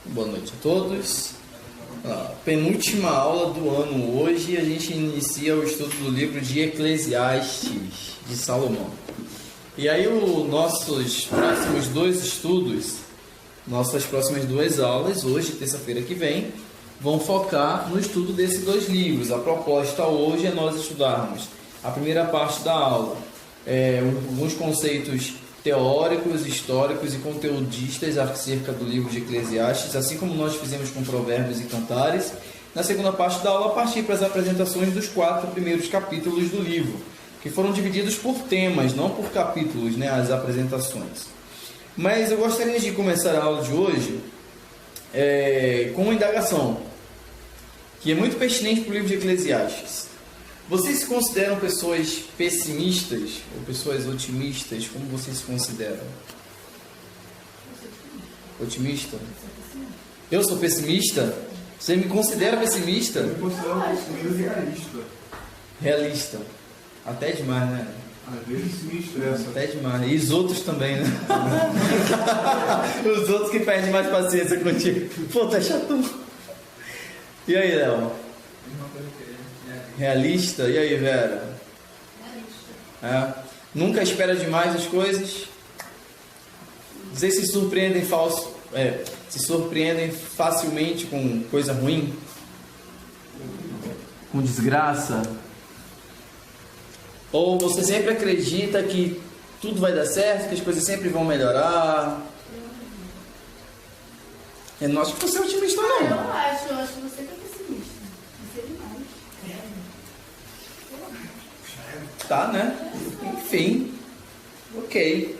Boa noite a todos. Penúltima aula do ano hoje, a gente inicia o estudo do livro de Eclesiastes, de Salomão. E aí os nossos próximos dois estudos, nossas próximas duas aulas, hoje, terça-feira que vem, vão focar no estudo desses dois livros. A proposta hoje é nós estudarmos a primeira parte da aula, alguns conceitos teóricos, históricos e conteudistas acerca do livro de Eclesiastes, assim como nós fizemos com Provérbios e Cantares. Na segunda parte da aula, partir para as apresentações dos 4 primeiros capítulos do livro, que foram divididos por temas, não por capítulos, né, as apresentações. Mas eu gostaria de começar a aula de hoje com uma indagação, que é muito pertinente para o livro de Eclesiastes. Vocês se consideram pessoas pessimistas ou pessoas otimistas? Como vocês se consideram? Otimista? Eu sou pessimista? Você me considera pessimista? Eu me considero realista. Realista. Até demais, né? Às vezes se me estressa. Até demais. E os outros também, né? Os outros que perdem mais paciência contigo. Pô, tá chato. E aí, Léo? Realista? E aí, Vera? Realista. Nunca espera demais as coisas? Vocês se surpreendem se surpreendem facilmente com coisa ruim? Com desgraça? Ou você sempre acredita que tudo vai dar certo, que as coisas sempre vão melhorar? Eu não acho que você é otimista, não. Eu acho que você é pessimista. Você é demais. Tá, né? Enfim. Ok.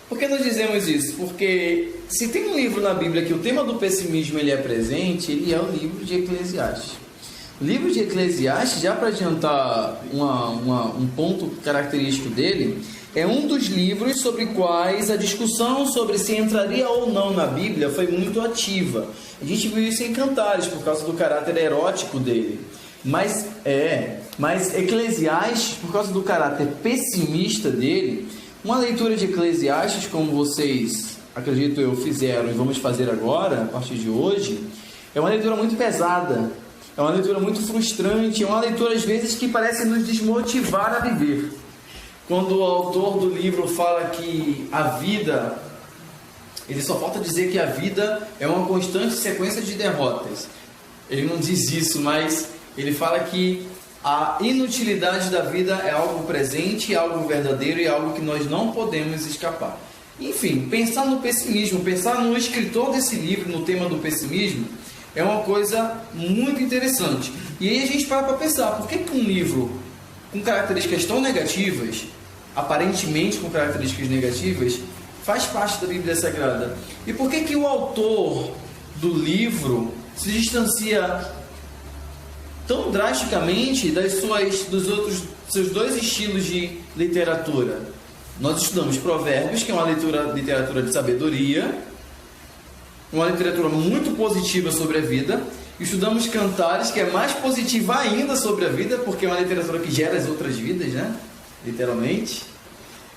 Por que nós dizemos isso? Porque se tem um livro na Bíblia que o tema do pessimismo ele é presente, ele é o livro de Eclesiastes. O livro de Eclesiastes, já para adiantar um ponto característico dele, é um dos livros sobre quais a discussão sobre se entraria ou não na Bíblia foi muito ativa. A gente viu isso em Cantares, por causa do caráter erótico dele. Mas Eclesiastes, por causa do caráter pessimista dele, uma leitura de Eclesiastes, como vocês, acredito eu, fizeram e vamos fazer agora, a partir de hoje, é uma leitura muito pesada, é uma leitura muito frustrante, é uma leitura às vezes que parece nos desmotivar a viver. Quando o autor do livro fala que a vida, ele só falta dizer que a vida é uma constante sequência de derrotas. Ele não diz isso, mas ele fala que a inutilidade da vida é algo presente, é algo verdadeiro e é algo que nós não podemos escapar. Enfim, pensar no pessimismo, pensar no escritor desse livro, no tema do pessimismo, é uma coisa muito interessante. E aí a gente para pensar, por que um livro com características tão negativas, aparentemente com características negativas, faz parte da Bíblia Sagrada? E por que o autor do livro se distancia tão drasticamente dos seus dois estilos de literatura? Nós estudamos Provérbios, que é uma literatura de sabedoria, uma literatura muito positiva sobre a vida. Estudamos Cantares, que é mais positiva ainda sobre a vida, porque é uma literatura que gera as outras vidas, né? Literalmente.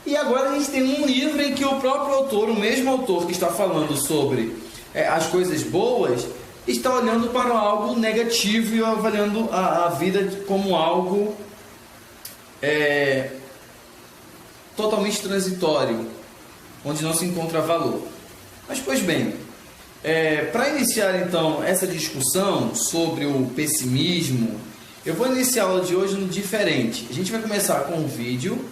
E agora a gente tem um livro em que o próprio autor, o mesmo autor que está falando sobre as coisas boas, está olhando para algo negativo e avaliando a vida como algo totalmente transitório, onde não se encontra valor. Mas, pois bem, para iniciar então essa discussão sobre o pessimismo, eu vou iniciar a aula de hoje no diferente. A gente vai começar com um vídeo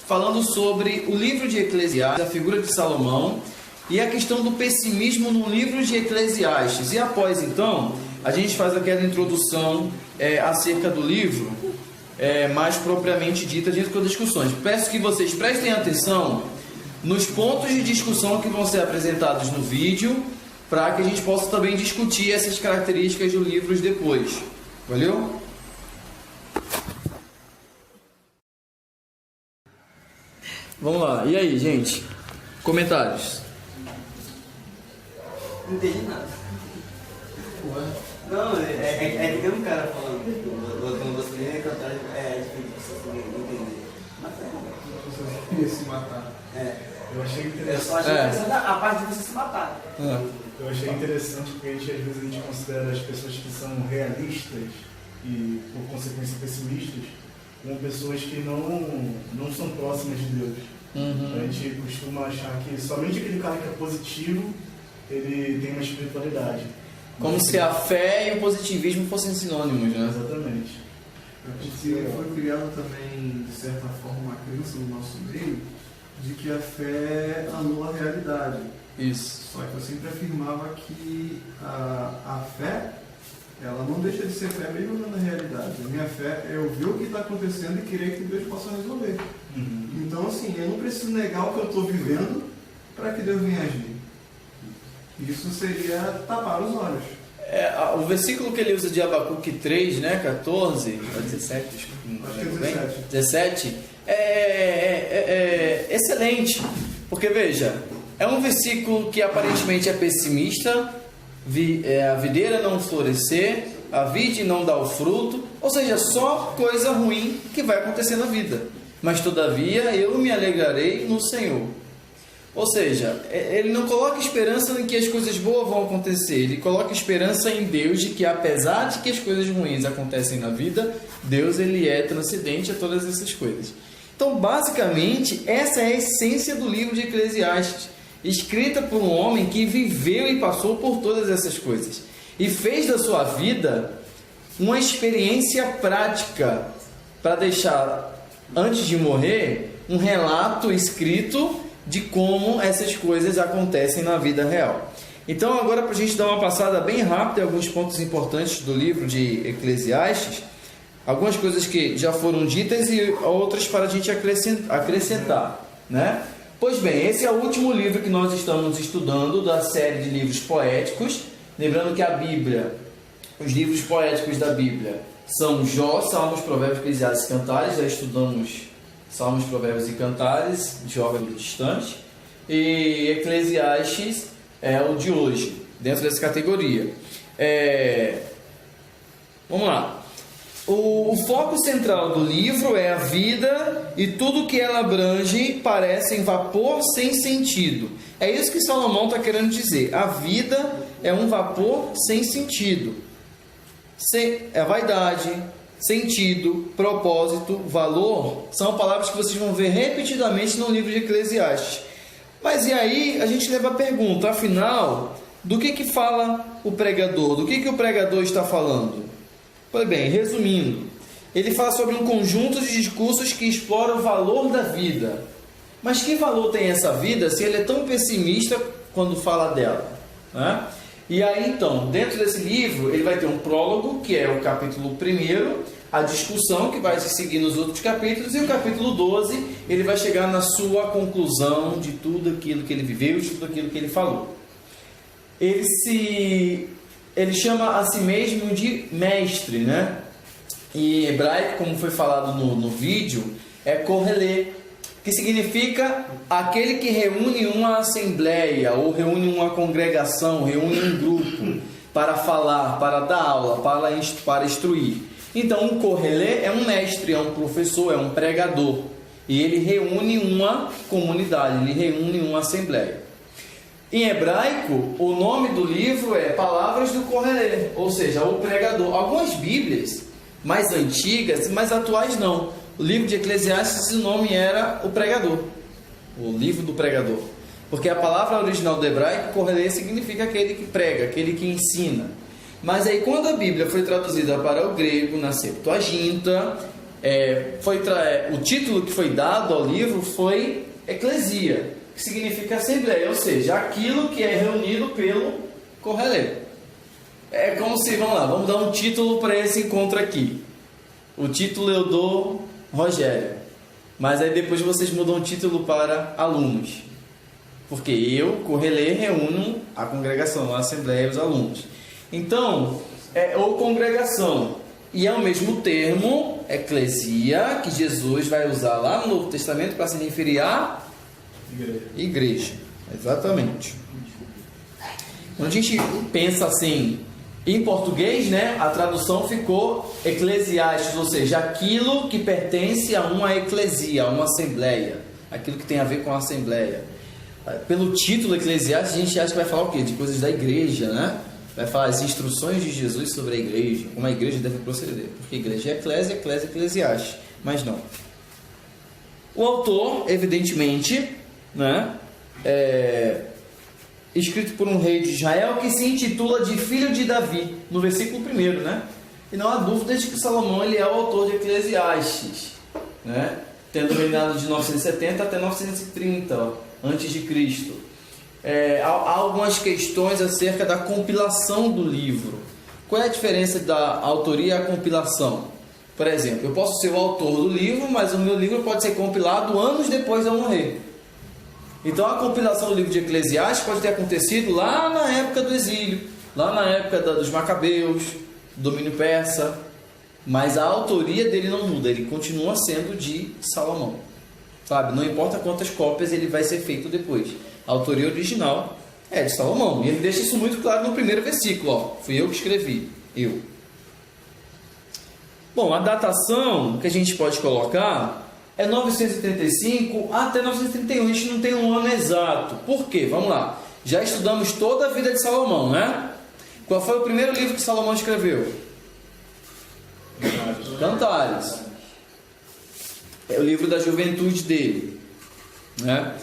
falando sobre o livro de Eclesiastes, a figura de Salomão, e a questão do pessimismo no livro de Eclesiastes. E após, então, a gente faz aquela introdução acerca do livro, mais propriamente dita, dentro das discussões. Peço que vocês prestem atenção nos pontos de discussão que vão ser apresentados no vídeo, para que a gente possa também discutir essas características do livro depois. Valeu? Vamos lá. E aí, gente? Comentários? Não entendi nada. Não, que tem um cara falando quando você cantar, é difícil você não entender. Mas Ia se matar. Eu achei Eu interessante. só achei interessante a parte de você se matar. Eu achei interessante porque às vezes a gente considera as pessoas que são realistas e, por consequência, pessimistas como pessoas que não são próximas de Deus. A gente costuma achar que somente aquele cara que é positivo, ele tem uma espiritualidade. Como se a fé e o positivismo fossem sinônimos, né? Exatamente. Porque foi criado também, de certa forma, uma crença no nosso meio de que a fé anula a realidade. Isso. Só que eu sempre afirmava que a fé, ela não deixa de ser fé mesmo na realidade. A minha fé é eu ver o que está acontecendo e querer que Deus possa resolver. Então, assim, eu não preciso negar o que eu estou vivendo para que Deus venha agir. Isso seria tapar os olhos. O versículo que ele usa de Abacuque 3, né, 14, ou 17, desculpa, Acho que é 17, é excelente, porque veja, é um versículo que aparentemente é pessimista, a videira não florescer, a vide não dá o fruto, ou seja, só coisa ruim que vai acontecer na vida, mas todavia eu me alegrarei no Senhor. Ou seja, ele não coloca esperança em que as coisas boas vão acontecer, ele coloca esperança em Deus de que apesar de que as coisas ruins acontecem na vida, Deus ele é transcendente a todas essas coisas. Então, basicamente, essa é a essência do livro de Eclesiastes, escrita por um homem que viveu e passou por todas essas coisas e fez da sua vida uma experiência prática para deixar, antes de morrer, um relato escrito de como essas coisas acontecem na vida real. Então, agora, para a gente dar uma passada bem rápida em alguns pontos importantes do livro de Eclesiastes, algumas coisas que já foram ditas e outras para a gente acrescentar, né? Pois bem, esse é o último livro que nós estamos estudando da série de livros poéticos. Lembrando que a Bíblia, os livros poéticos da Bíblia são Jó, Salmos, Provérbios, Eclesiastes e Cantares. Já estudamos Salmos, Provérbios e Cantares, Jó é muito distante. E Eclesiastes é o de hoje, dentro dessa categoria. Vamos lá. O foco central do livro é a vida e tudo que ela abrange parece em vapor sem sentido. É isso que Salomão está querendo dizer. A vida é um vapor sem sentido. É vaidade, sentido, propósito, valor, são palavras que vocês vão ver repetidamente no livro de Eclesiastes. Mas e aí a gente leva a pergunta, afinal, do que fala o pregador? Do que o pregador está falando? Pois bem, resumindo, ele fala sobre um conjunto de discursos que explora o valor da vida. Mas que valor tem essa vida se ele é tão pessimista quando fala dela, né? E aí então, dentro desse livro, ele vai ter um prólogo, que é o capítulo 1, a discussão que vai se seguir nos outros capítulos, e o capítulo 12, ele vai chegar na sua conclusão de tudo aquilo que ele viveu, de tudo aquilo que ele falou. Ele chama a si mesmo de mestre, né? E em hebraico, como foi falado no vídeo, é Korelê, que significa aquele que reúne uma assembleia, ou reúne uma congregação, reúne um grupo para falar, para dar aula, para instruir. Então, um Korelê é um mestre, é um professor, é um pregador. E ele reúne uma comunidade, ele reúne uma assembleia. Em hebraico, o nome do livro é Palavras do Korelê, ou seja, o pregador. Algumas Bíblias mais antigas, mais atuais não. O livro de Eclesiastes, o nome era o pregador, o livro do pregador. Porque a palavra original do hebraico, Korelê, significa aquele que prega, aquele que ensina. Mas aí quando a Bíblia foi traduzida para o grego, na Septuaginta, o título que foi dado ao livro foi Eclesia, que significa assembleia, ou seja, aquilo que é reunido pelo Korelê. É como se, vamos dar um título para esse encontro aqui. O título eu dou Rogério, mas aí depois vocês mudam o título para alunos, porque eu, Korelê, reúno a congregação, a assembleia e os alunos. Então, ou congregação, e é o mesmo termo, eclesia, que Jesus vai usar lá no Novo Testamento para se referir à igreja. Exatamente. Quando a gente pensa assim, em português, né, a tradução ficou Eclesiastes, ou seja, aquilo que pertence a uma eclesia, a uma assembleia, aquilo que tem a ver com a assembleia. Pelo título Eclesiastes, a gente acha que vai falar o quê? De coisas da igreja, né? Vai falar as instruções de Jesus sobre a igreja, como a igreja deve proceder. Porque igreja é eclésia, eclésia é Eclesiastes. Mas não. O autor, evidentemente, né, escrito por um rei de Israel que se intitula de filho de Davi, no versículo 1, né? E não há dúvida de que Salomão ele é o autor de Eclesiastes, né? Tendo reinado de 970 até 930 antes de Cristo. Há algumas questões acerca da compilação do livro. Qual é a diferença da autoria e a compilação? Por exemplo, eu posso ser o autor do livro, mas o meu livro pode ser compilado anos depois de eu morrer. Então a compilação do livro de Eclesiastes pode ter acontecido lá na época do exílio, lá na época dos Macabeus, domínio persa, mas a autoria dele não muda, ele continua sendo de Salomão, sabe? Não importa quantas cópias ele vai ser feito depois, a autoria original é de Salomão, e ele deixa isso muito claro no primeiro versículo, ó, fui eu que escrevi, eu. Bom, a datação que a gente pode colocar é 935 até 931, a gente não tem um ano exato, por quê? Vamos lá, já estudamos toda a vida de Salomão, né? Qual foi o primeiro livro que Salomão escreveu? Cantares. É o livro da juventude dele, né?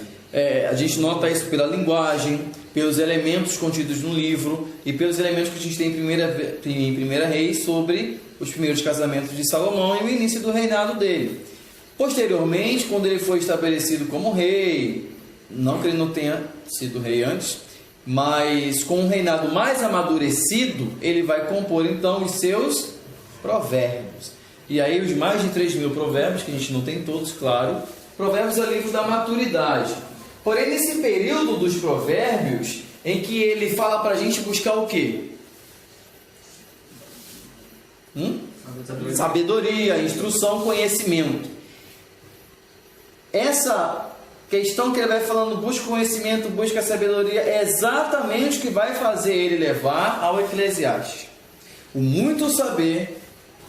A gente nota isso pela linguagem, pelos elementos contidos no livro e pelos elementos que a gente tem em Primeira Reis sobre os primeiros casamentos de Salomão e o início do reinado dele. Posteriormente, quando ele foi estabelecido como rei, não que ele não tenha sido rei antes, mas com um reinado mais amadurecido, ele vai compor então os seus provérbios. E aí os mais de 3.000 provérbios, que a gente não tem todos, claro, provérbios é o livro da maturidade. Porém, nesse período dos provérbios, em que ele fala para a gente buscar o quê? Sabedoria, instrução, conhecimento. Essa questão que ele vai falando, busca conhecimento, busca sabedoria, é exatamente o que vai fazer ele levar ao Eclesiastes. O muito saber,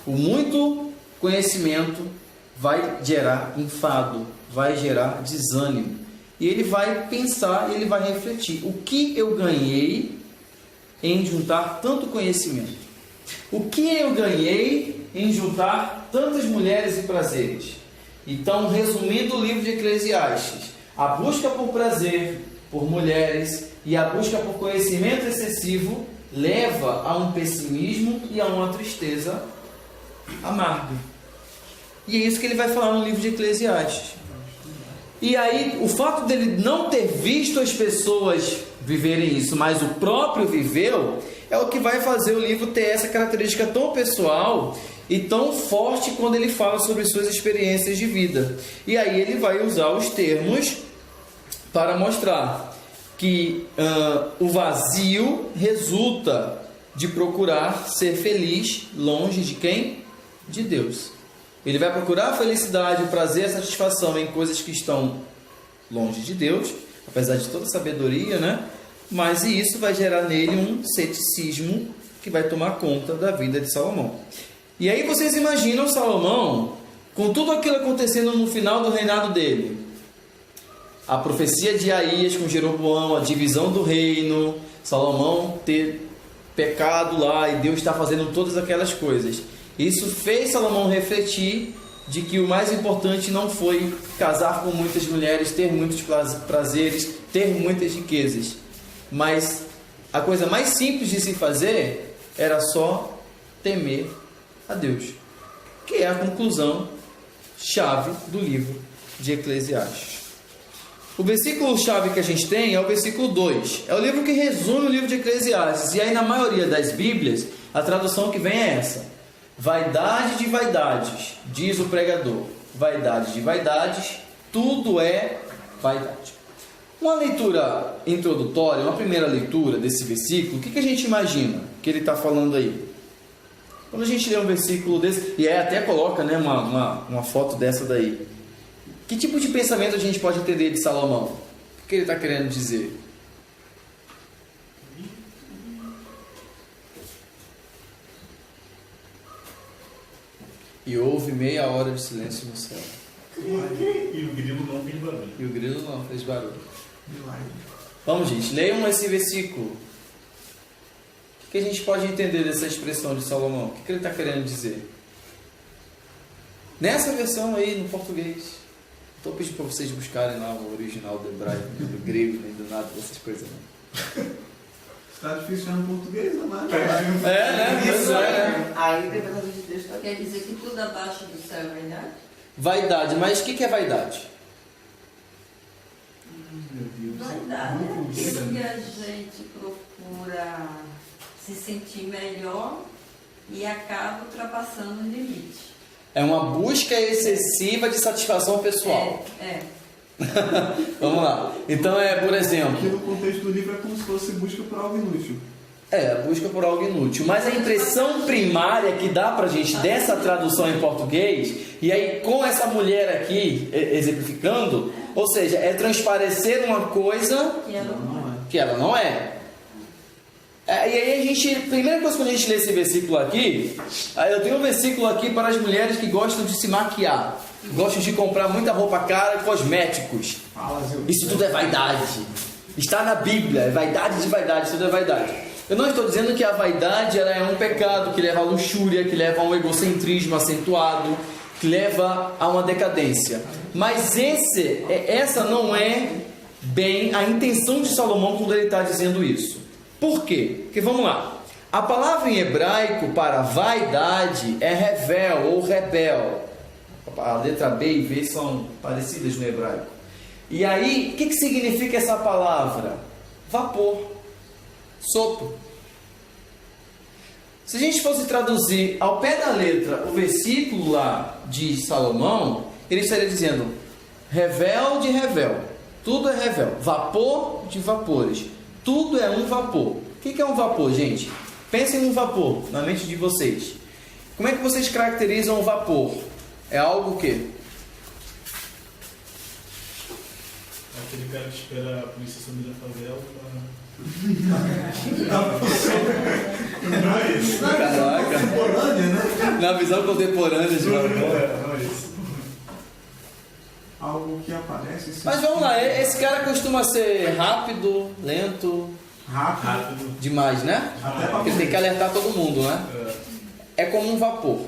o muito conhecimento vai gerar enfado, vai gerar desânimo. E ele vai pensar, ele vai refletir. O que eu ganhei em juntar tanto conhecimento? O que eu ganhei em juntar tantas mulheres e prazeres? Então, resumindo o livro de Eclesiastes, a busca por prazer, por mulheres e a busca por conhecimento excessivo leva a um pessimismo e a uma tristeza amarga. E é isso que ele vai falar no livro de Eclesiastes. E aí, o fato dele não ter visto as pessoas viverem isso, mas o próprio viveu, é o que vai fazer o livro ter essa característica tão pessoal e tão forte quando ele fala sobre suas experiências de vida. E aí ele vai usar os termos para mostrar que o vazio resulta de procurar ser feliz longe de quem? De Deus. Ele vai procurar a felicidade, o prazer, a satisfação em coisas que estão longe de Deus, apesar de toda a sabedoria, né? Mas isso vai gerar nele um ceticismo que vai tomar conta da vida de Salomão. E aí vocês imaginam Salomão com tudo aquilo acontecendo no final do reinado dele. A profecia de Aías com Jeroboão, a divisão do reino, Salomão ter pecado lá e Deus está fazendo todas aquelas coisas. Isso fez Salomão refletir de que o mais importante não foi casar com muitas mulheres, ter muitos prazeres, ter muitas riquezas, mas a coisa mais simples de se fazer era só temer a Deus, que é a conclusão chave do livro de Eclesiastes. O versículo chave que a gente tem é o versículo 2. É o livro que resume o livro de Eclesiastes. E aí na maioria das Bíblias, a tradução que vem é essa: vaidade de vaidades, diz o pregador. Vaidade de vaidades, tudo é vaidade. Uma leitura introdutória, uma primeira leitura desse versículo, o que a gente imagina que ele está falando aí? Quando a gente lê um versículo desse, e aí até coloca, né, uma foto dessa daí, que tipo de pensamento a gente pode entender de Salomão? O que ele está querendo dizer? E houve meia hora de silêncio no céu. E o grilo não fez barulho. E o grilo não fez barulho. Milagre. Vamos, gente, leiam esse versículo. O que a gente pode entender dessa expressão de Salomão? O que ele está querendo dizer? Nessa versão aí, no português. Estou pedindo para vocês buscarem lá o original do hebraico, do grego, nem do nada dessas coisas não. Está difícil já no português, não é? Né? Pois né? A interpretação de texto está Quer dizer que tudo abaixo do céu é verdade? Vaidade, mas o que é vaidade? Vaidade é aquilo que a gente procura se sentir melhor e acaba ultrapassando o limite. É uma busca excessiva de satisfação pessoal. É. Vamos lá. Então por exemplo... Aqui no contexto do livro é como se fosse busca por algo inútil. A busca por algo inútil. Mas a impressão primária que dá pra gente dessa tradução em português, e aí com essa mulher aqui exemplificando, ou seja, é transparecer uma coisa que ela não é. E aí a gente, primeira coisa quando a gente lê esse versículo aqui, eu tenho um versículo aqui para as mulheres que gostam de se maquiar, gostam de comprar muita roupa cara e cosméticos. Isso tudo é vaidade. Está na Bíblia, é vaidade de vaidade, isso tudo é vaidade. Eu não estou dizendo que a vaidade ela é um pecado que leva à luxúria, que leva a um egocentrismo acentuado, que leva a uma decadência. Mas essa não é bem a intenção de Salomão quando ele está dizendo isso. Por quê? Porque vamos lá. A palavra em hebraico para vaidade é revel ou rebel. A letra B e V são parecidas no hebraico. E aí, o que significa essa palavra? Vapor, sopro. Se a gente fosse traduzir ao pé da letra o versículo lá de Salomão, ele estaria dizendo revel de revel. Tudo é revel. Vapor de vapores. Tudo é um vapor. O que é um vapor, gente? Pensem num vapor na mente de vocês. Como é que vocês caracterizam um vapor? É algo que? Aquele cara que espera a polícia subir na favela Não é isso. Caraca. Contemporânea, né? Na visão contemporânea de vapor. Não é isso. Algo que aparece... Mas vamos lá, esse cara costuma ser rápido, lento, Rápido. demais, né? Até pra Porque ele tem que alertar todo mundo, né? É. É como um vapor.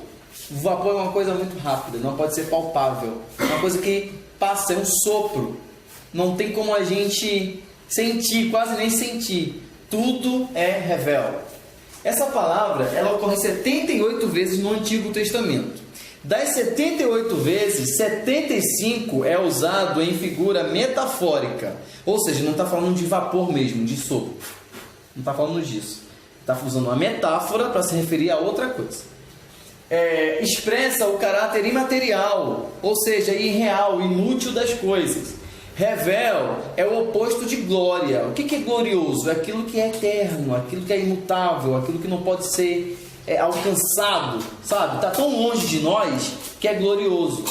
O vapor é uma coisa muito rápida, não pode ser palpável. É uma coisa que passa, é um sopro. Não tem como a gente sentir, quase nem sentir. Tudo é revel. Essa palavra, ela ocorre 78 vezes no Antigo Testamento. Das 78 vezes, 75 é usado em figura metafórica. Ou seja, não está falando de vapor mesmo, de sopro. Não está falando disso. Está usando uma metáfora para se referir a outra coisa. Expressa o caráter imaterial, ou seja, irreal, inútil das coisas. Revel é o oposto de glória. O que é glorioso? É aquilo que é eterno, aquilo que é imutável, aquilo que não pode ser alcançado, sabe? Está tão longe de nós que é glorioso.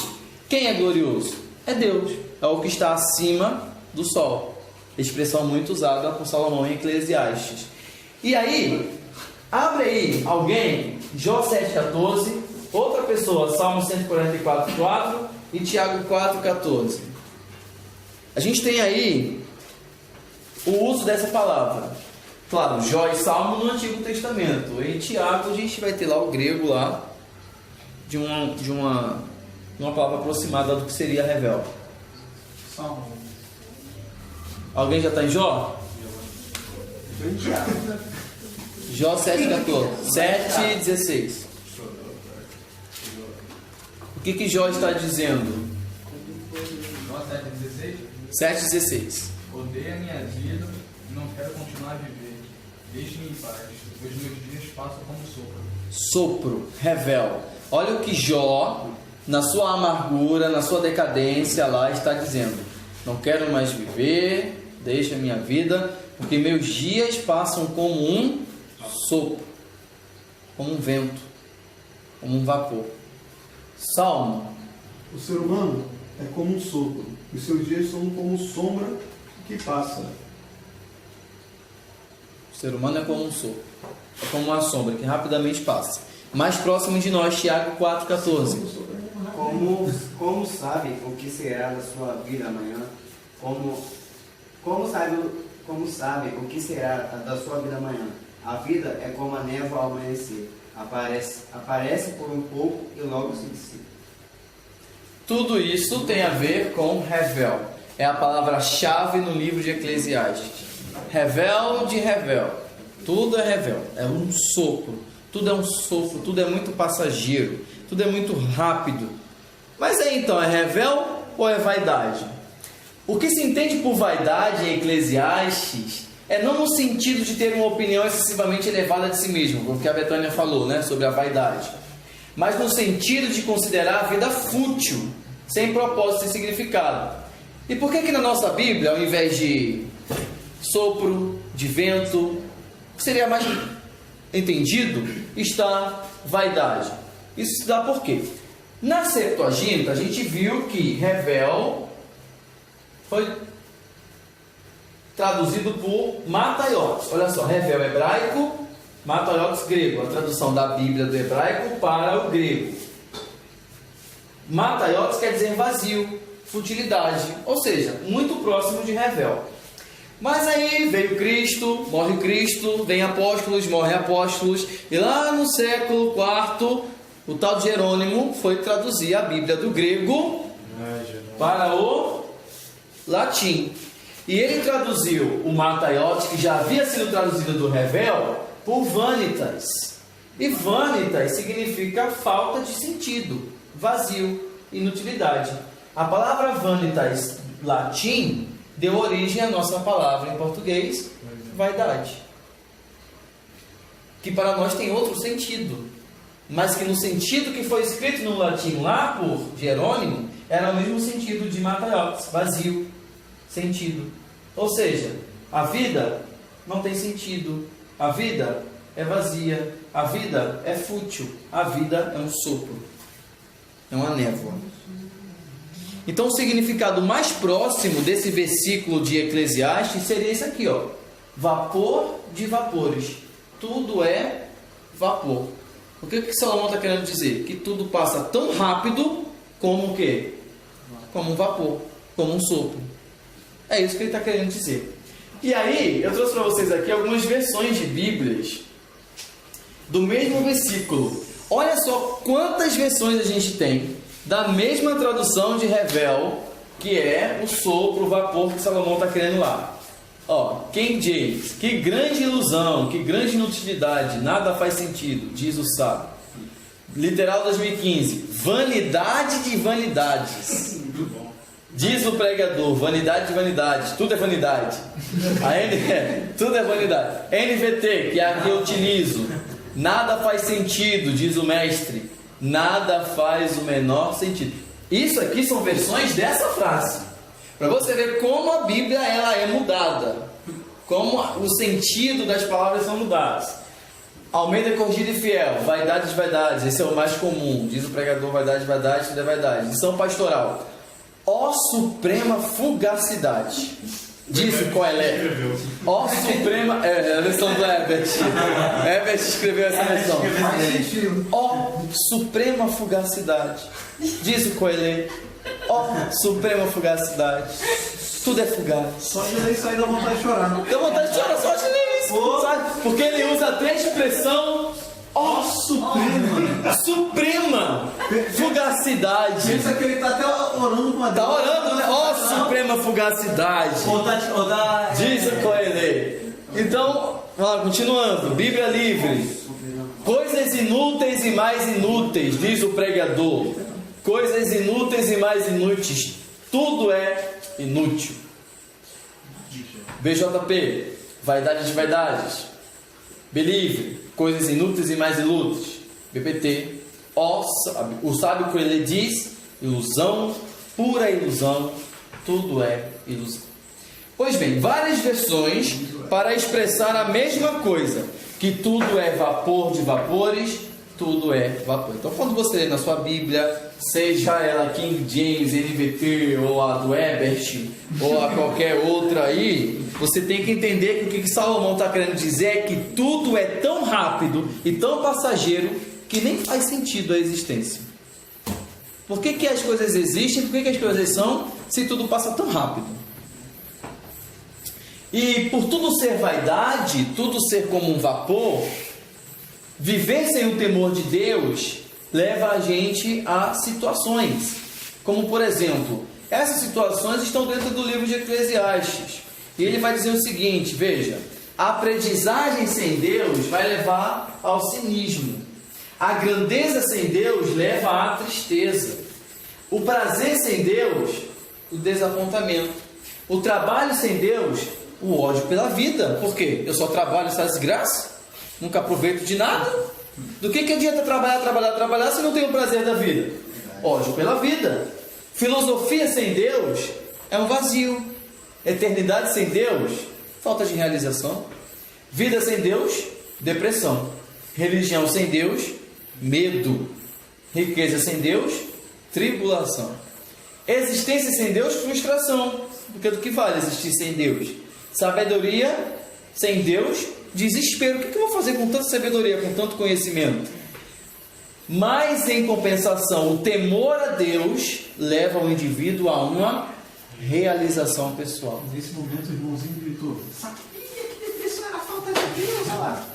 Quem é glorioso? É Deus. É o que está acima do sol. Expressão muito usada por Salomão em Eclesiastes. E aí, abre aí alguém, Jó 7,14, outra pessoa, Salmo 144,4 e Tiago 4,14. A gente tem aí o uso dessa palavra. Claro, Jó e Salmo no Antigo Testamento. Em Tiago a gente vai ter lá o grego lá de uma palavra aproximada do que seria revel. Salmo. Alguém já está em Jó? Estou em Tiago. Jó 7,14. 7,16. O que Jó está dizendo? Jó 7,16. 7,16. Odeio a minha vida e não quero continuar a viver. Deixe-me em paz, pois meus dias passam como sopro. Sopro, revel. Olha o que Jó, na sua amargura, na sua decadência lá, está dizendo. Não quero mais viver, deixa a minha vida, porque meus dias passam como um sopro, como um vento, como um vapor. Salmo. O ser humano é como um sopro. Os seus dias são como sombra que passa. O ser humano é como um sopro, é como uma sombra que rapidamente passa. Mais próximo de nós, Tiago 4,14. Como sabe o que será da sua vida amanhã? Como Como sabe o que será da sua vida amanhã? A vida é como a névoa ao amanhecer. Aparece por um pouco e logo se dissipa. Tudo isso tem a ver com revel. É a palavra-chave no livro de Eclesiastes. Revel de revel. Tudo é revel. É um sopro. Tudo é um sopro. Tudo é muito passageiro. Tudo é muito rápido. Mas aí então, é revel ou é vaidade? O que se entende por vaidade em Eclesiastes é não no sentido de ter uma opinião excessivamente elevada de si mesmo, o que a Betânia falou, né, sobre a vaidade, mas no sentido de considerar a vida fútil, sem propósito e significado. E por que na nossa Bíblia, ao invés de sopro, de vento, que seria mais entendido, está vaidade? Isso se dá por quê? Na Septuaginta, a gente viu que revel foi traduzido por mataios. Olha só, revel hebraico, mataios grego. A tradução da Bíblia do hebraico para o grego. Mataios quer dizer vazio, futilidade, ou seja, muito próximo de revel. Mas aí veio Cristo, morre Cristo, vem apóstolos, morre apóstolos, e lá no século IV, o tal de Jerônimo foi traduzir a Bíblia do grego para o latim. E ele traduziu o mataios, que já havia sido traduzido do revel, por vanitas. E vanitas significa falta de sentido, vazio, inutilidade. A palavra vanitas latim deu origem à nossa palavra em português, vaidade. Que para nós tem outro sentido, mas que no sentido que foi escrito no latim lá por Jerônimo, era o mesmo sentido de mataios, vazio, sentido. Ou seja, a vida não tem sentido, a vida é vazia, a vida é fútil, a vida é um sopro, é uma névoa. Então o significado mais próximo desse versículo de Eclesiastes seria esse aqui, ó: vapor de vapores. Tudo é vapor. O que Salomão está querendo dizer? Que tudo passa tão rápido como o quê? Como um vapor, como um sopro. É isso que ele está querendo dizer. E aí, eu trouxe para vocês aqui algumas versões de Bíblias do mesmo versículo. Olha só quantas versões a gente tem da mesma tradução de revel, que é o sopro, o vapor que Salomão está querendo lá. Ó, King James: que grande ilusão, que grande inutilidade, nada faz sentido, diz o sábio. Literal 2015: vanidade de vanidades. Diz o pregador: vanidade de vanidades, tudo é vanidade. Tudo é vanidade. NVT, que é a que eu utilizo: nada faz sentido, diz o mestre. Nada faz o menor sentido. Isso aqui são versões dessa frase, para você ver como a Bíblia ela é mudada, como o sentido das palavras são mudados. Almeida Corrigida e Fiel: vaidade de vaidades, esse é o mais comum. Diz o pregador: vaidade de vaidades, tudo é vaidade. Lição pastoral: ó suprema fugacidade. Diz o Coelé: ó suprema. É a versão do Herbert. Herbert escreveu essa versão. Ó suprema fugacidade. Diz o Coelé: ó suprema fugacidade. Tudo é fugaz. Só de ler isso aí dá vontade de chorar. Dá vontade de chorar só de ler isso. Sabe? Porque ele usa a expressão ó suprema fugacidade. Pensa que ele está até orando com a Deus. Tá orando, né? Ó suprema fugacidade. Diz o Coelho. Então, continuando. Bíblia livre: coisas inúteis e mais inúteis, diz o pregador. Coisas inúteis e mais inúteis. Tudo é inútil. BJP: vaidade de vaidades. Believe: coisas inúteis e mais inúteis. BPT: o sábio Coelho diz: ilusão, pura ilusão, tudo é ilusão. Pois bem, várias versões para expressar a mesma coisa, que tudo é vapor de vapores, tudo é vapor. Então, quando você lê na sua Bíblia, seja ela King James, NVT, ou a do Herbert, ou a qualquer outra aí, você tem que entender que o que Salomão está querendo dizer é que tudo é tão rápido e tão passageiro que nem faz sentido a existência. Por que as coisas existem? Por que as coisas são, se tudo passa tão rápido? E por tudo ser vaidade, tudo ser como um vapor, viver sem o temor de Deus leva a gente a situações, como por exemplo, essas situações estão dentro do livro de Eclesiastes, e ele vai dizer o seguinte, veja, a aprendizagem sem Deus vai levar ao cinismo, a grandeza sem Deus leva à tristeza, o prazer sem Deus, o desapontamento, o trabalho sem Deus, o ódio pela vida. Por quê? Eu só trabalho essa desgraça, nunca aproveito de nada. Do que adianta trabalhar se não tem o prazer da vida? Ódio pela vida. Filosofia sem Deus é um vazio. Eternidade sem Deus, falta de realização. Vida sem Deus, depressão. Religião sem Deus, medo. Riqueza sem Deus, tribulação. Existência sem Deus, frustração. Porque do que vale existir sem Deus? Sabedoria sem Deus, desespero. O que eu vou fazer com tanta sabedoria, com tanto conhecimento? Mas em compensação, o temor a Deus leva o indivíduo a uma realização pessoal. Nesse momento o irmãozinho gritou: sabia que depressão era falta de Deus? Olha lá.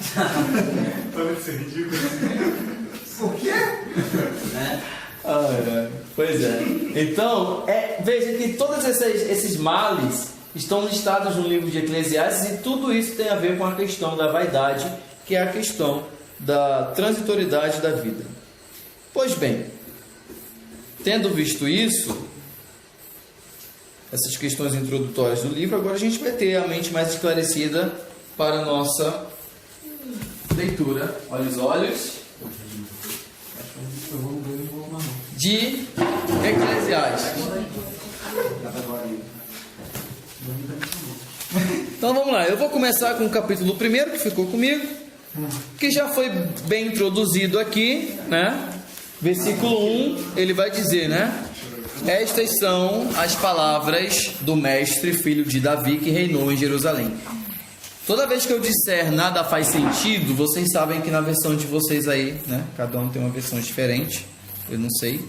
Pode ser ridículo. Por quê? Pois é. Então, veja que todos esses males estão listados no livro de Eclesiastes, e tudo isso tem a ver com a questão da vaidade, que é a questão da transitoriedade da vida. Pois bem, tendo visto isso, essas questões introdutórias do livro, agora a gente vai ter a mente mais esclarecida para a nossa leitura. Olha os olhos de Eclesiastes. Então vamos lá, eu vou começar com o capítulo 1 que ficou comigo, que já foi bem introduzido aqui, né? Versículo 1, ele vai dizer, né? Estas são as palavras do mestre, filho de Davi, que reinou em Jerusalém. Toda vez que eu disser nada faz sentido, vocês sabem que na versão de vocês aí, né? Cada um tem uma versão diferente, eu não sei.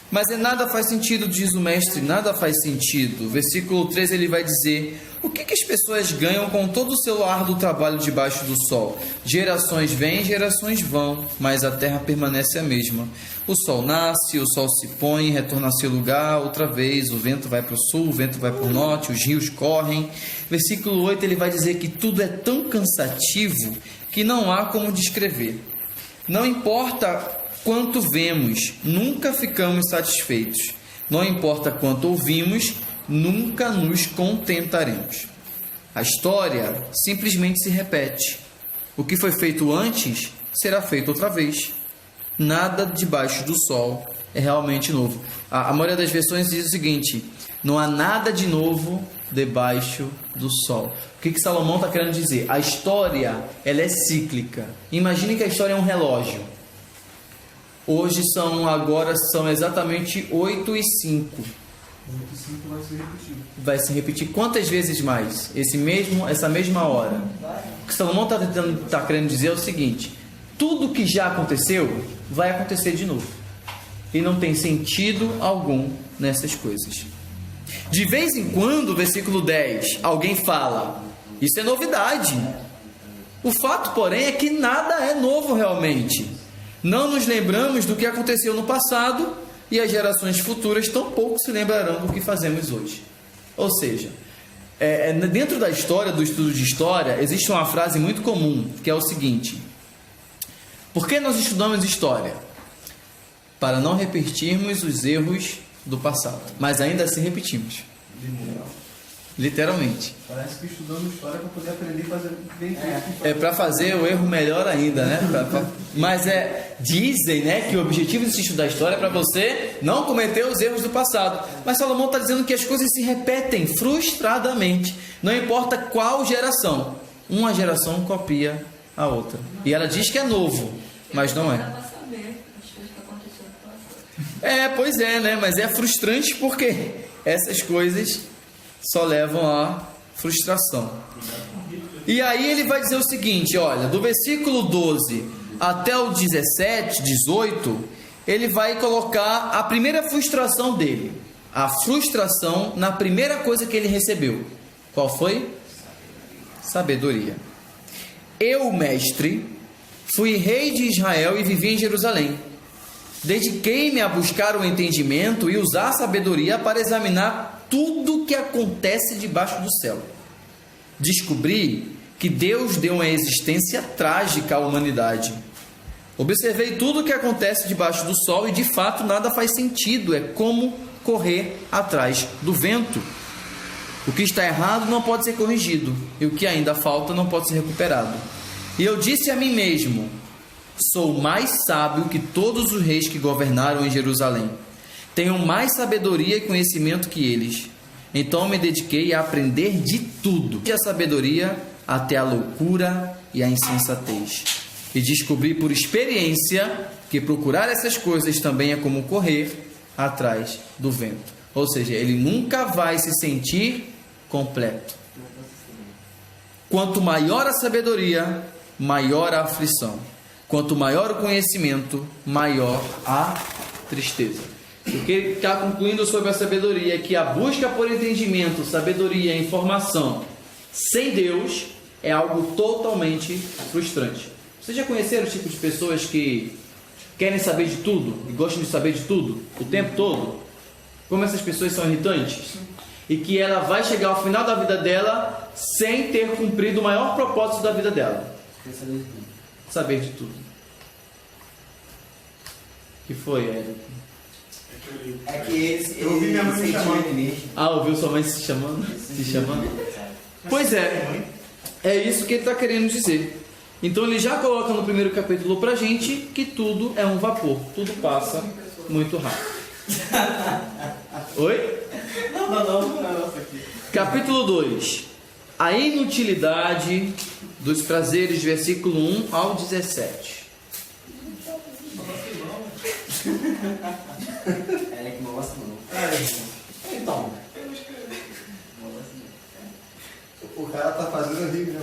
Mas nada faz sentido, diz o mestre, nada faz sentido. Versículo 3 ele vai dizer: o que as pessoas ganham com todo o seu árduo trabalho debaixo do sol? Gerações vêm, gerações vão, mas a terra permanece a mesma. O sol nasce, o sol se põe, retorna a seu lugar outra vez, o vento vai para o sul, o vento vai para o norte, os rios correm. Versículo 8 ele vai dizer que tudo é tão cansativo que não há como descrever. Não importa quanto vemos, nunca ficamos satisfeitos. Não importa quanto ouvimos, nunca nos contentaremos. A história simplesmente se repete. O que foi feito antes será feito outra vez. Nada debaixo do sol é realmente novo. A maioria das versões diz o seguinte: não há nada de novo debaixo do sol. O que Salomão está querendo dizer? A história, ela é cíclica. Imagine que a história é um relógio. Hoje agora são exatamente 8h05. 8h05 vai se repetir. Vai se repetir quantas vezes mais? Essa mesma hora. O que Salomão está querendo dizer é o seguinte: tudo que já aconteceu vai acontecer de novo. E não tem sentido algum nessas coisas. De vez em quando, versículo 10, alguém fala: isso é novidade. O fato, porém, é que nada é novo realmente. Não nos lembramos do que aconteceu no passado, e as gerações futuras tampouco se lembrarão do que fazemos hoje. Ou seja, dentro da história, do estudo de história, existe uma frase muito comum, que é o seguinte: por que nós estudamos história? Para não repetirmos os erros do passado, mas ainda assim repetimos. Literalmente. Parece que estudamos história para poder aprender a fazer bem feito. É para fazer o erro melhor ainda, né? Mas dizem, né, que o objetivo de se estudar história é para você não cometer os erros do passado. Mas Salomão está dizendo que as coisas se repetem frustradamente. Não importa qual geração. Uma geração copia a outra. E ela diz que é novo, mas não é. Pois é, né? Mas é frustrante porque essas coisas só levam à frustração. E aí ele vai dizer o seguinte, olha, do versículo 12 até o 17, 18, ele vai colocar a primeira frustração dele. A frustração na primeira coisa que ele recebeu. Qual foi? sabedoria. Eu, mestre, fui rei de Israel e vivi em Jerusalém. Dediquei-me a buscar o entendimento e usar a sabedoria para examinar tudo o que acontece debaixo do céu. Descobri que Deus deu uma existência trágica à humanidade. Observei tudo o que acontece debaixo do sol e, de fato, nada faz sentido. É como correr atrás do vento. O que está errado não pode ser corrigido, e o que ainda falta não pode ser recuperado. E eu disse a mim mesmo: sou mais sábio que todos os reis que governaram em Jerusalém. Tenho mais sabedoria e conhecimento que eles. Então me dediquei a aprender de tudo, de a sabedoria até a loucura e a insensatez. E descobri por experiência que procurar essas coisas também é como correr atrás do vento. Ou seja, ele nunca vai se sentir completo. Quanto maior a sabedoria, maior a aflição. Quanto maior o conhecimento, maior a tristeza. O que ele está concluindo sobre a sabedoria é que a busca por entendimento, sabedoria e informação sem Deus é algo totalmente frustrante. Vocês já conheceram o tipo de pessoas que querem saber de tudo e gostam de saber de tudo o tempo todo? Como essas pessoas são irritantes? E que ela vai chegar ao final da vida dela sem ter cumprido o maior propósito da vida dela. Saber de tudo. O que foi, Érico? É que eles Eu ouvi minha mãe me chamando. Ah, ouviu sua mãe se chamando? Se chamando? Pois é. É isso que ele está querendo dizer. Então ele já coloca no primeiro capítulo pra gente que tudo é um vapor. Tudo passa muito rápido. Oi? Não. Capítulo 2. A inutilidade dos prazeres, versículo 1 ao 17. É que não gosta não. Então, o cara tá fazendo rir, né?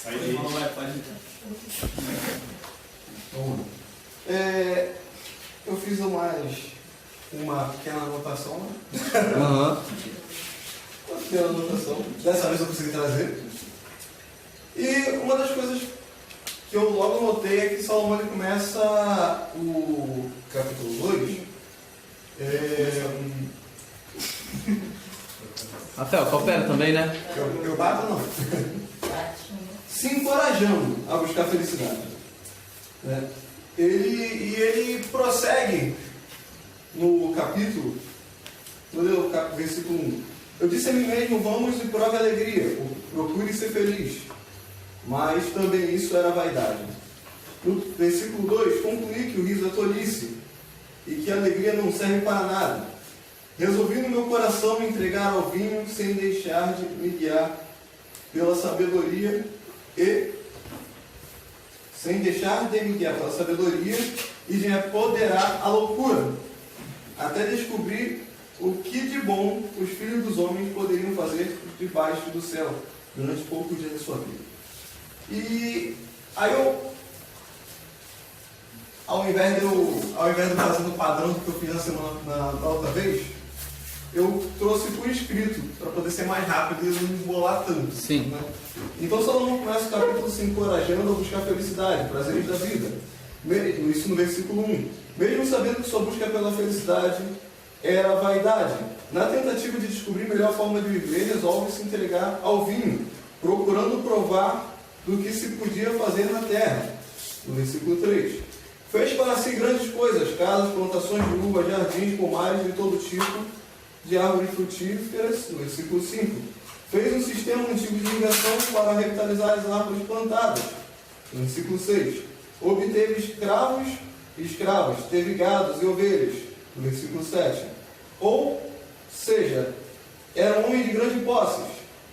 Sai daí. Eu fiz uma pequena anotação, né? Uma pequena anotação. Dessa vez eu consegui trazer. E uma das coisas que eu logo notei é que Salomão ele começa o capítulo 2. Rafael, coopera também, né? Eu bato não. Se encorajando a buscar felicidade. Né? Ele prossegue no capítulo, versículo 1. Eu disse a mim mesmo: vamos e prove a alegria, procure ser feliz. Mas também isso era vaidade. No versículo 2, concluí que o riso é tolice e que a alegria não serve para nada. Resolvi no meu coração me entregar ao vinho sem deixar de me guiar pela sabedoria e de me apoderar a loucura, até descobrir o que de bom os filhos dos homens poderiam fazer debaixo do céu durante poucos dias de sua vida. E aí ao invés de eu fazer no padrão que eu fiz na outra vez, eu trouxe por escrito, para poder ser mais rápido e não me embolar tanto. Sim. Né? Então Salomão começa o capítulo se encorajando a buscar felicidade, prazeres da vida. Isso no versículo 1. Mesmo sabendo que sua busca pela felicidade era vaidade, na tentativa de descobrir a melhor forma de viver, resolve se entregar ao vinho, procurando provar do que se podia fazer na terra. No versículo 3. Fez para si grandes coisas, casas, plantações de uva, jardins, pomares de todo tipo de árvores frutíferas. No versículo 5. Fez um sistema antigo de irrigação para revitalizar as árvores plantadas. No versículo 6. Obteve escravos e escravas, teve gados e ovelhas. No versículo 7. Ou seja, era um homem de grandes posses,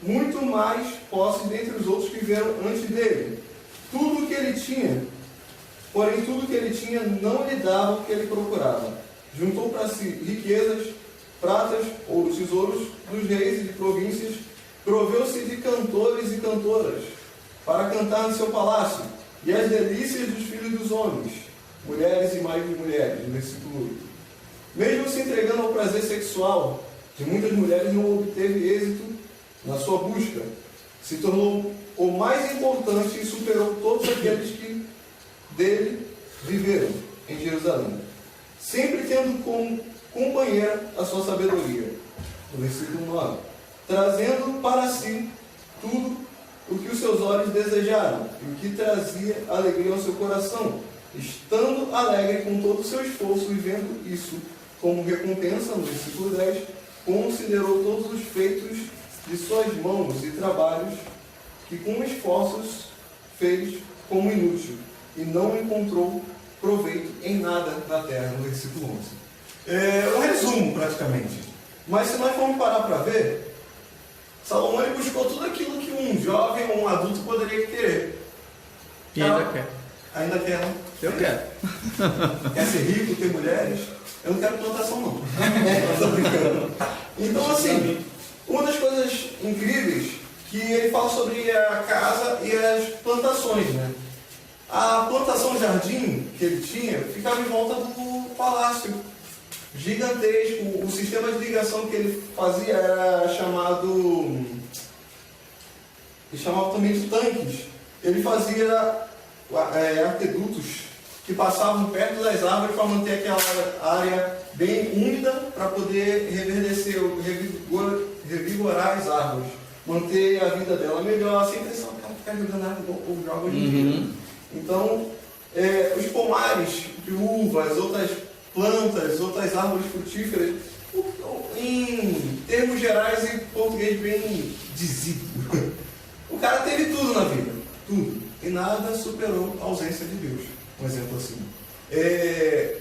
muito mais posses dentre os outros que vieram antes dele. Tudo o que ele tinha, porém tudo que ele tinha não lhe dava o que ele procurava. Juntou para si riquezas, pratas ou tesouros dos reis e de províncias, proveu-se de cantores e cantoras para cantar no seu palácio, e as delícias dos filhos dos homens, mulheres e mais mulheres. No versículo 8. Mesmo se entregando ao prazer sexual de muitas mulheres, não obteve êxito na sua busca, se tornou o mais importante e superou todos aqueles que dele viveram em Jerusalém, sempre tendo como companheira a sua sabedoria. No versículo 9, trazendo para si tudo o que os seus olhos desejaram e o que trazia alegria ao seu coração, estando alegre com todo o seu esforço e vendo isso como recompensa, no versículo 10, considerou todos os feitos de suas mãos e trabalhos que com esforços fez como inútil e não encontrou proveito em nada na terra, no versículo 11. É um resumo praticamente, mas se nós formos parar para ver, Salomão ele buscou tudo aquilo que um jovem ou um adulto poderia querer. E ainda quer. Ainda quer, não? Eu quero. Quer ser rico, ter mulheres? Eu não quero plantação, não. Tô brincando. Então, assim, uma das coisas incríveis que ele fala sobre a casa e as plantações, né? A plantação jardim que ele tinha ficava em volta do palácio. Gigantesco. O sistema de ligação que ele fazia era chamado... Ele chamava também de tanques. Ele fazia aquedutos que passavam perto das árvores para manter aquela área bem úmida para poder reverdecer, revigorar as árvores, manter a vida dela melhor, sem pensar que ela ficar jogando água igual o povo joga hoje em dia. Então, os pomares de uvas, outras plantas, outras árvores frutíferas, em termos gerais e português bem dizido, o cara teve tudo na vida, tudo, e nada superou a ausência de Deus. Um exemplo assim.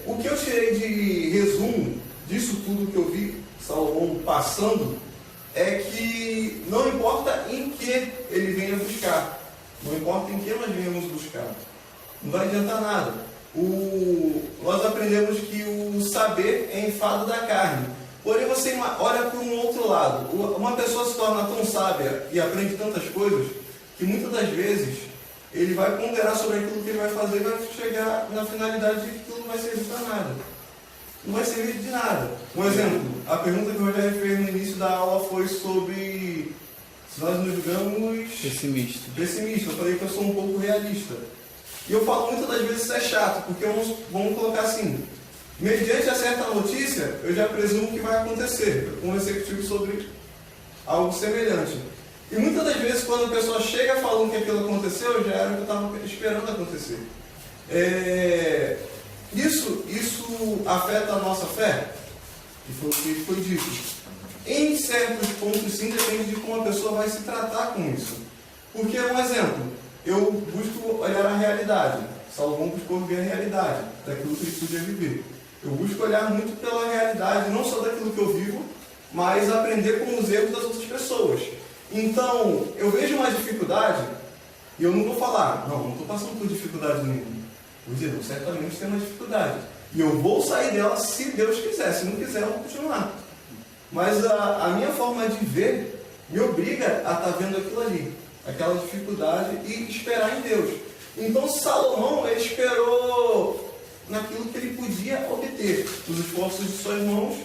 O que eu tirei de resumo disso tudo que eu vi Salomão passando é que não importa em que ele venha buscar, não importa em que nós venhamos buscar, não vai adiantar nada. Nós aprendemos que o saber é enfado da carne. Porém, você olha para um outro lado. Uma pessoa se torna tão sábia e aprende tantas coisas que muitas das vezes ele vai ponderar sobre aquilo que ele vai fazer e vai chegar na finalidade de que aquilo não vai servir para nada. Não vai servir de nada. Um exemplo, a pergunta que o Rogério fez no início da aula foi sobre se nós nos julgamos Pessimista. Eu falei que eu sou um pouco realista. E eu falo muitas das vezes isso é chato, porque vamos colocar assim, mediante a certa notícia, eu já presumo que vai acontecer. Eu conversei contigo sobre algo semelhante. E muitas das vezes, quando a pessoa chega falando que aquilo aconteceu, já era o que eu estava esperando acontecer. Isso afeta a nossa fé? E foi o que foi dito. Em certos pontos, sim, depende de como a pessoa vai se tratar com isso. Porque, um exemplo, eu busco olhar a realidade. Salomão buscou ver a realidade daquilo que ele podia viver. Eu busco olhar muito pela realidade, não só daquilo que eu vivo, mas aprender com os erros das outras pessoas. Então, eu vejo uma dificuldade e eu não vou falar, não estou passando por dificuldade nenhuma. Vou dizer, eu certamente tenho uma dificuldade. E eu vou sair dela se Deus quiser. Se não quiser, eu vou continuar. Mas a minha forma de ver me obriga a estar vendo aquilo ali, aquela dificuldade e esperar em Deus. Então, Salomão, ele esperou naquilo que ele podia obter, nos esforços de suas mãos,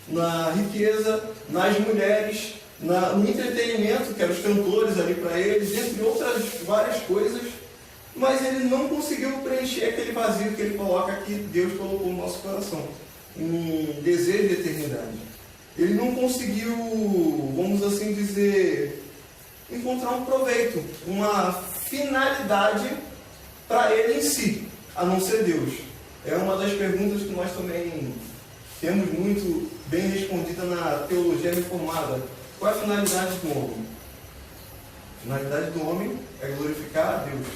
na riqueza, nas mulheres, no entretenimento, que eram os cantores ali para eles, entre outras várias coisas, mas ele não conseguiu preencher aquele vazio que ele coloca, que Deus colocou no nosso coração, um desejo de eternidade. Ele não conseguiu, vamos assim dizer, encontrar um proveito, uma finalidade para ele em si, a não ser Deus. É uma das perguntas que nós também temos muito bem respondida na teologia reformada. Qual é a finalidade do homem? A finalidade do homem é glorificar a Deus.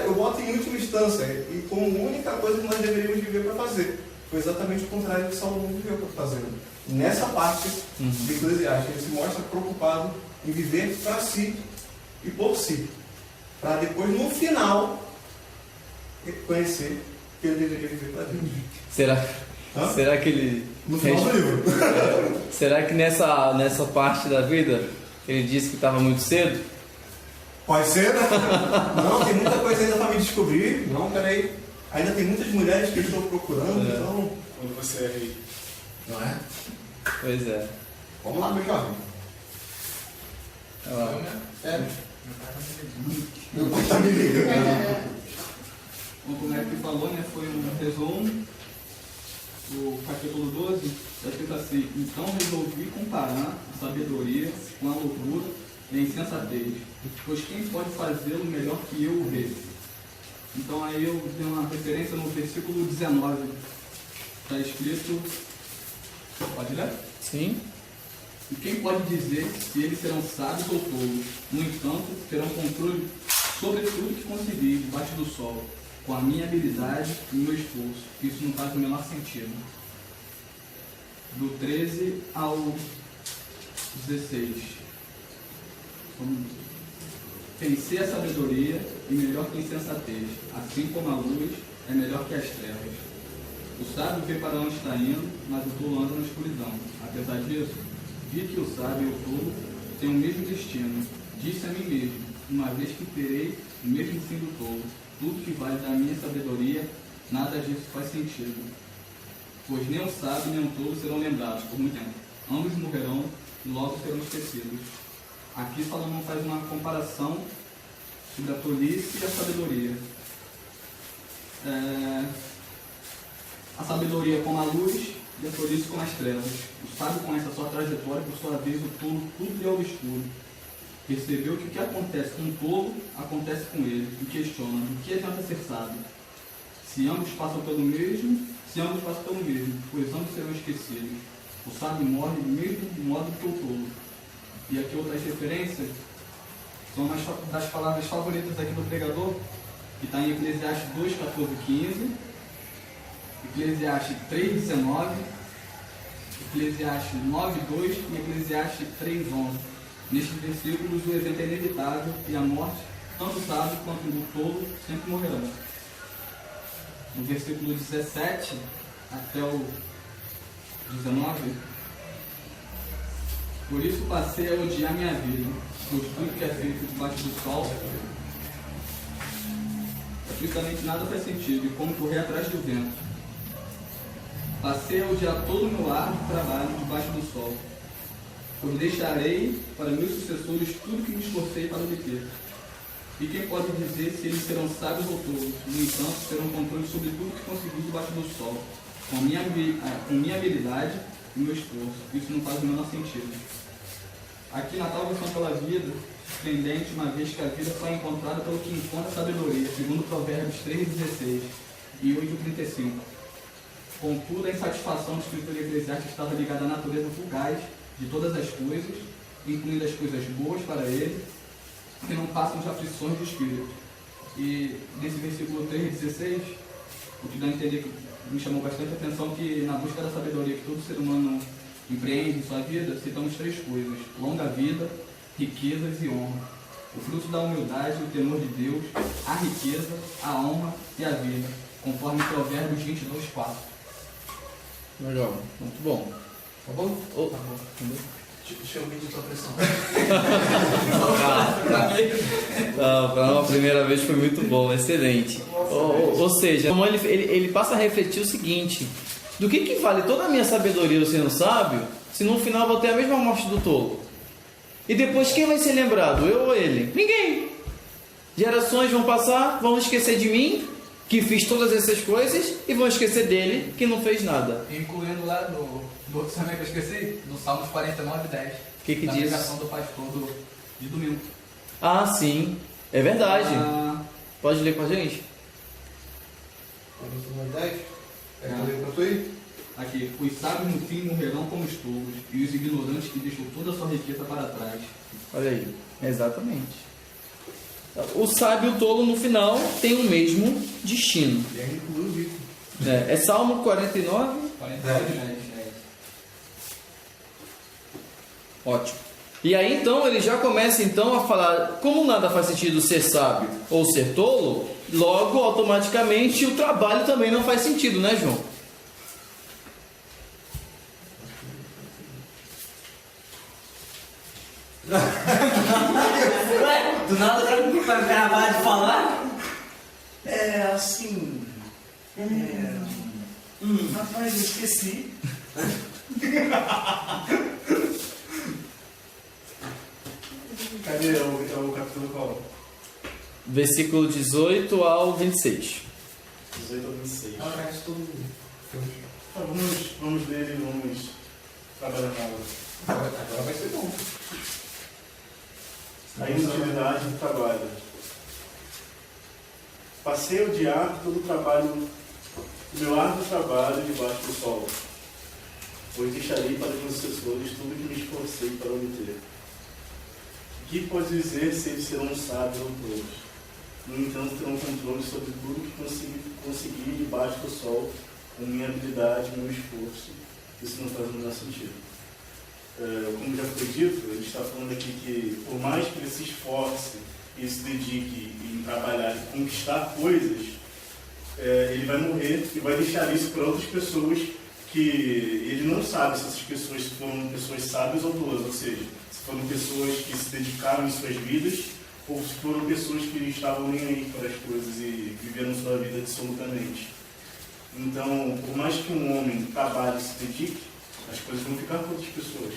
Eu boto em última instância e como única coisa que nós deveríamos viver para fazer. Foi exatamente o contrário do que Salomão viveu para fazer. Nessa parte de Eclesiastes, ele se mostra preocupado em viver para si e por si. Para depois, no final, reconhecer que ele deveria viver para Deus. Será que ele... No final do livro. Será que nessa parte da vida ele disse que estava muito cedo? Pode ser, né? Não, tem muita coisa ainda para me descobrir. Não, peraí. Ainda tem muitas mulheres que eu estou procurando, então... Quando você é rei. Não é? Pois é. Vamos lá, meu jovem. Meu pai tá me ligando. Como é que falou, né? Foi um resumo. O capítulo 12 está escrito assim: então resolvi comparar a sabedoria com a loucura e a insensatez, pois quem pode fazê-lo melhor que eu o rei? Então aí eu dei uma referência no versículo 19. Está escrito, pode ler? Sim. E quem pode dizer se eles serão sábios ou tolos? No entanto, terão controle sobre tudo que conseguir debaixo do sol, com a minha habilidade e o meu esforço. Isso não faz o menor sentido. Do 13 ao 16. Pensei a sabedoria e melhor que a insensatez, assim como a luz é melhor que as trevas. O sábio vê para onde está indo, mas o tolo anda na escuridão. Apesar disso, vi que o sábio e o tolo têm o mesmo destino. Disse a mim mesmo, uma vez que terei o mesmo fim do tolo, tudo que vale da minha sabedoria, nada disso faz sentido. Pois nem o sábio nem o tolo serão lembrados por muito tempo. Ambos morrerão e logo serão esquecidos. Aqui Salomão faz uma comparação sobre a tolice e a sabedoria. A sabedoria com a luz e a tolice com as trevas. O sábio conhece a sua trajetória, por sua vez o tolo tudo é obscuro. Percebeu que o que acontece com o tolo, acontece com ele, e questiona, do que adianta ser sábio? Se ambos passam pelo mesmo, pois ambos serão esquecidos. O sábio morre do mesmo modo que o tolo. E aqui outras referências são umas das palavras favoritas aqui do pregador, que está em Eclesiastes 2, 14, 15, Eclesiastes 3, 19, Eclesiastes 9, 2 e Eclesiastes 3, 11. Nestes versículos, o evento é inevitável e a morte, tanto o sábio quanto o tolo, sempre morrerão. No versículo 17 até o 19, por isso passei a odiar minha vida, pois tudo que é feito debaixo do sol, absolutamente nada faz sentido, e como correr atrás do vento. Passei a odiar todo o meu árduo trabalho debaixo do sol, pois deixarei para meus sucessores tudo que me esforcei para obter. E quem pode dizer se eles serão sábios ou tolos? No entanto, terão controle sobre tudo que consegui debaixo do sol, com minha habilidade e meu esforço. Isso não faz o menor sentido. Aqui na Salvação pela Vida, surpreendente, uma vez que a vida só é encontrada pelo que encontra a sabedoria, segundo Provérbios 3,16 e 8,35. Contudo, a insatisfação do escritor eclesiástico estava ligada à natureza fugaz de todas as coisas, incluindo as coisas boas para ele, que não passam de aflições do espírito. E nesse versículo 3,16, o que dá a entender que me chamou bastante atenção, que na busca da sabedoria que todo ser humano empreende em sua vida, citamos 3 coisas: longa vida, riquezas e honra. O fruto da humildade, o temor de Deus, a riqueza, a honra e a vida, conforme Provérbios 22, 4. Legal, muito bom. Tá bom? Oh. Tá bom. Deixa eu medir tua pressão. Para uma primeira vez foi muito bom, excelente. Ou seja, ele passa a refletir o seguinte: do que vale toda a minha sabedoria eu sendo sábio, se no final vou ter a mesma morte do tolo? E depois quem vai ser lembrado? Eu ou ele? Ninguém. Gerações vão passar, vão esquecer de mim, que fiz todas essas coisas, e vão esquecer dele, que não fez nada. Incluindo lá do outro também que eu esqueci, no Salmos 49, 10. O que da diz? pregação do pastor de domingo. Ah, sim. É verdade. Pode ler com a gente? Aqui, os sábios no fim morrerão como os tolos, e os ignorantes que deixam toda a sua riqueza para trás. Olha aí, exatamente. O sábio e o tolo no final tem o mesmo destino. E aí inclui o rico. É Salmo 49? 49, 10. Ótimo. E aí então ele já começa então a falar, como nada faz sentido ser sábio ou ser tolo, logo automaticamente o trabalho também não faz sentido, né, João? Ué, do nada vai acabar de falar? Assim. Rapaz, eu esqueci. Cadê? É o capítulo qual? Versículo 18 ao 26. 18 a 26. Ah, resto todo mundo. Tá, vamos ler e vamos trabalhar na aula. Agora vai ser bom. A inutilidade do trabalho. Passei a odiar todo o trabalho, o meu árduo trabalho debaixo do sol, pois deixarei para os meus sucessores tudo que me esforcei para obter. O que pode dizer se eles serão sábios ou tolos? No entanto, terão controle sobre tudo que conseguir debaixo do sol, com minha habilidade, meu esforço. Isso não faz o menor sentido. Como já foi dito, ele está falando aqui que, por mais que ele se esforce e se dedique em trabalhar e conquistar coisas, ele vai morrer e vai deixar isso para outras pessoas que ele não sabe se essas pessoas foram pessoas sábias ou tolas, ou seja, se foram pessoas que se dedicaram em suas vidas ou se foram pessoas que estavam nem aí para as coisas e viveram sua vida absolutamente. Então, por mais que um homem trabalhe e se dedique, as coisas vão ficar com outras pessoas.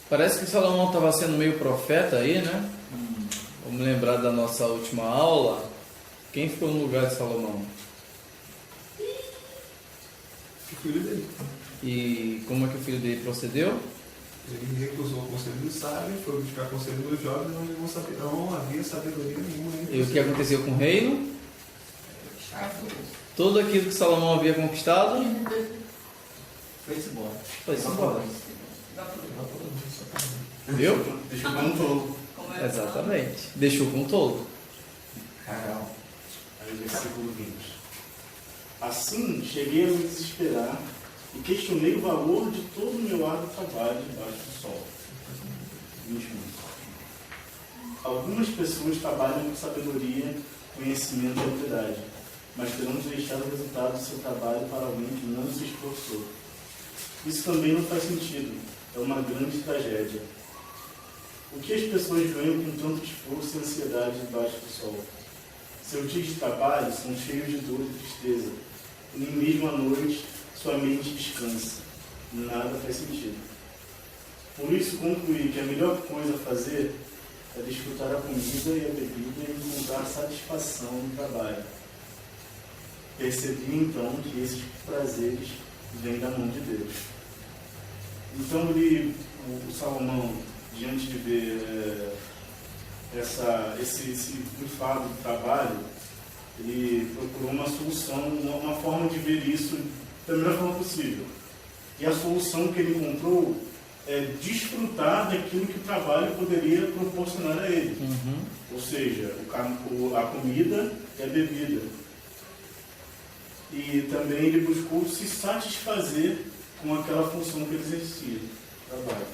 Parece que Salomão estava sendo meio profeta aí, né? Vamos lembrar da nossa última aula. Quem ficou no lugar de Salomão? O filho dele. E como é que o filho dele procedeu? Ele recusou o conselho do sábio, foi buscar conselho dos jovens, não havia sabedoria nenhuma. E o que aconteceu com o reino? Tudo aquilo que Salomão havia conquistado Foi-se embora. foi-se embora. Viu? Deixa eu dar um tolo. Exatamente. Deixou com o tolo. Aí, versículo 20. Assim, cheguei a me desesperar e questionei o valor de todo o meu árduo trabalho debaixo do sol. 21. Algumas pessoas trabalham com sabedoria, conhecimento e habilidade, mas terão de deixar o resultado do seu trabalho para alguém que não se esforçou. Isso também não faz sentido. É uma grande tragédia. O que as pessoas ganham com tanto esforço e ansiedade debaixo do sol? Seus dias de trabalho são cheios de dor e tristeza. E nem mesmo à noite sua mente descansa. Nada faz sentido. Por isso, concluí que a melhor coisa a fazer é desfrutar a comida e a bebida e encontrar satisfação no trabalho. Percebi então que esses prazeres vêm da mão de Deus. Então, o Salomão, diante de ver esse enfado do trabalho, ele procurou uma solução, uma forma de ver isso da melhor forma possível. E a solução que ele encontrou é desfrutar daquilo que o trabalho poderia proporcionar a ele. Ou seja, a comida e a bebida. E também ele buscou se satisfazer com aquela função que ele exercia, trabalho.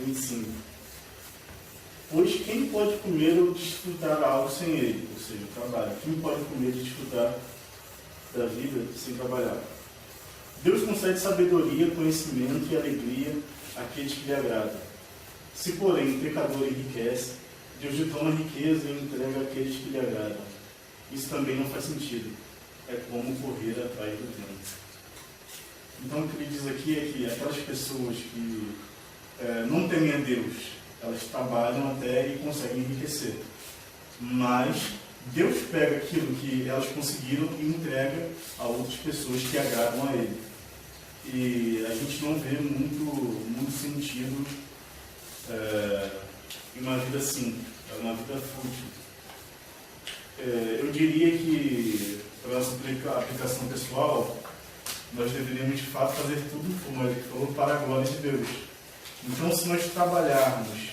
Ensino. Pois quem pode comer ou desfrutar algo sem ele? Ou seja, o trabalho. Quem pode comer e desfrutar da vida sem trabalhar? Deus concede sabedoria, conhecimento e alegria àqueles que lhe agradam. Se, porém, o pecador enriquece, Deus lhe toma riqueza e entrega àqueles que lhe agradam. Isso também não faz sentido. É como correr atrás do vento. Então, o que ele diz aqui é que aquelas pessoas que não temem a Deus, elas trabalham até e conseguem enriquecer. Mas Deus pega aquilo que elas conseguiram e entrega a outras pessoas que agradam a Ele. E a gente não vê muito sentido em uma vida assim, uma vida fútil. Eu diria que, para a nossa aplicação pessoal, nós deveríamos de fato fazer tudo, como ele falou, para a glória de Deus. Então, se nós trabalharmos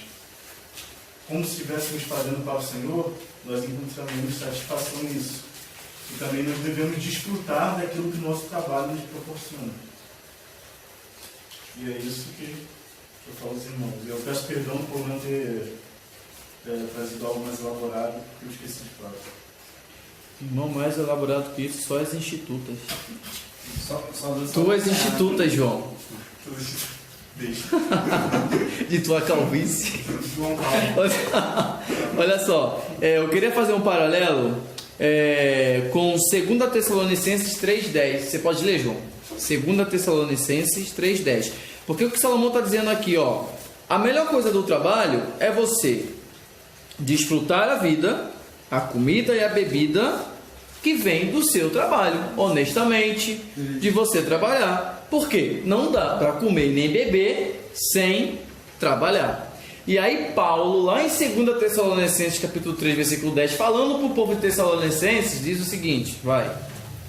como se estivéssemos fazendo para o Senhor, nós encontraremos satisfação nisso. E também nós devemos desfrutar daquilo que o nosso trabalho nos proporciona. E é isso que eu falo aos irmãos. Eu peço perdão por não ter trazido algo mais elaborado, que eu esqueci de falar. Irmão, mais elaborado que isso, só as institutas. Só Tuas institutas, João. Deixa. De tua calvície. João Paulo. Olha só, eu queria fazer um paralelo com 2 Tessalonicenses 3,10. Você pode ler, João? 2 Tessalonicenses 3,10. Porque o que Salomão está dizendo aqui, ó, a melhor coisa do trabalho é você desfrutar a vida, a comida e a bebida que vem do seu trabalho, honestamente, de você trabalhar. Por quê? Não dá para comer nem beber sem trabalhar. E aí Paulo, lá em 2 Tessalonicenses capítulo 3, versículo 10, falando para o povo de Tessalonicenses, diz o seguinte, vai.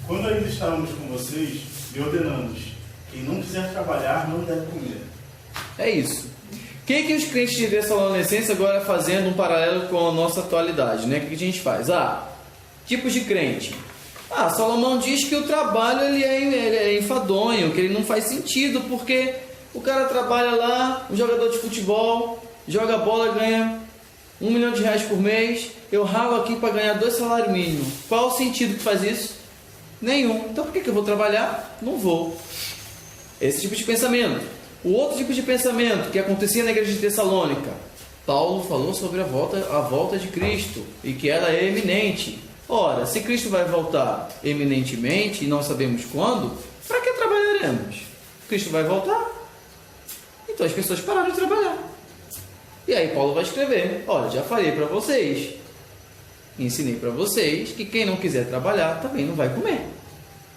Quando ainda estávamos com vocês, lhe ordenamos: quem não quiser trabalhar não deve comer. É isso. O que os crentes de Tessalonicenses, agora fazendo um paralelo com a nossa atualidade, né? O que a gente faz? Tipos de crente. Salomão diz que o trabalho ele é enfadonho, que ele não faz sentido, porque o cara trabalha lá, um jogador de futebol, joga bola, ganha R$1 milhão por mês, eu ralo aqui para ganhar 2 salários mínimos. Qual o sentido que faz isso? Nenhum. Então por que eu vou trabalhar? Não vou. Esse tipo de pensamento. O outro tipo de pensamento que acontecia na igreja de Tessalônica, Paulo falou sobre a volta de Cristo e que ela é eminente. Ora, se Cristo vai voltar eminentemente e não sabemos quando, para que trabalharemos? Cristo vai voltar? Então as pessoas pararam de trabalhar. E aí Paulo vai escrever: olha, já falei para vocês, ensinei para vocês que quem não quiser trabalhar também não vai comer.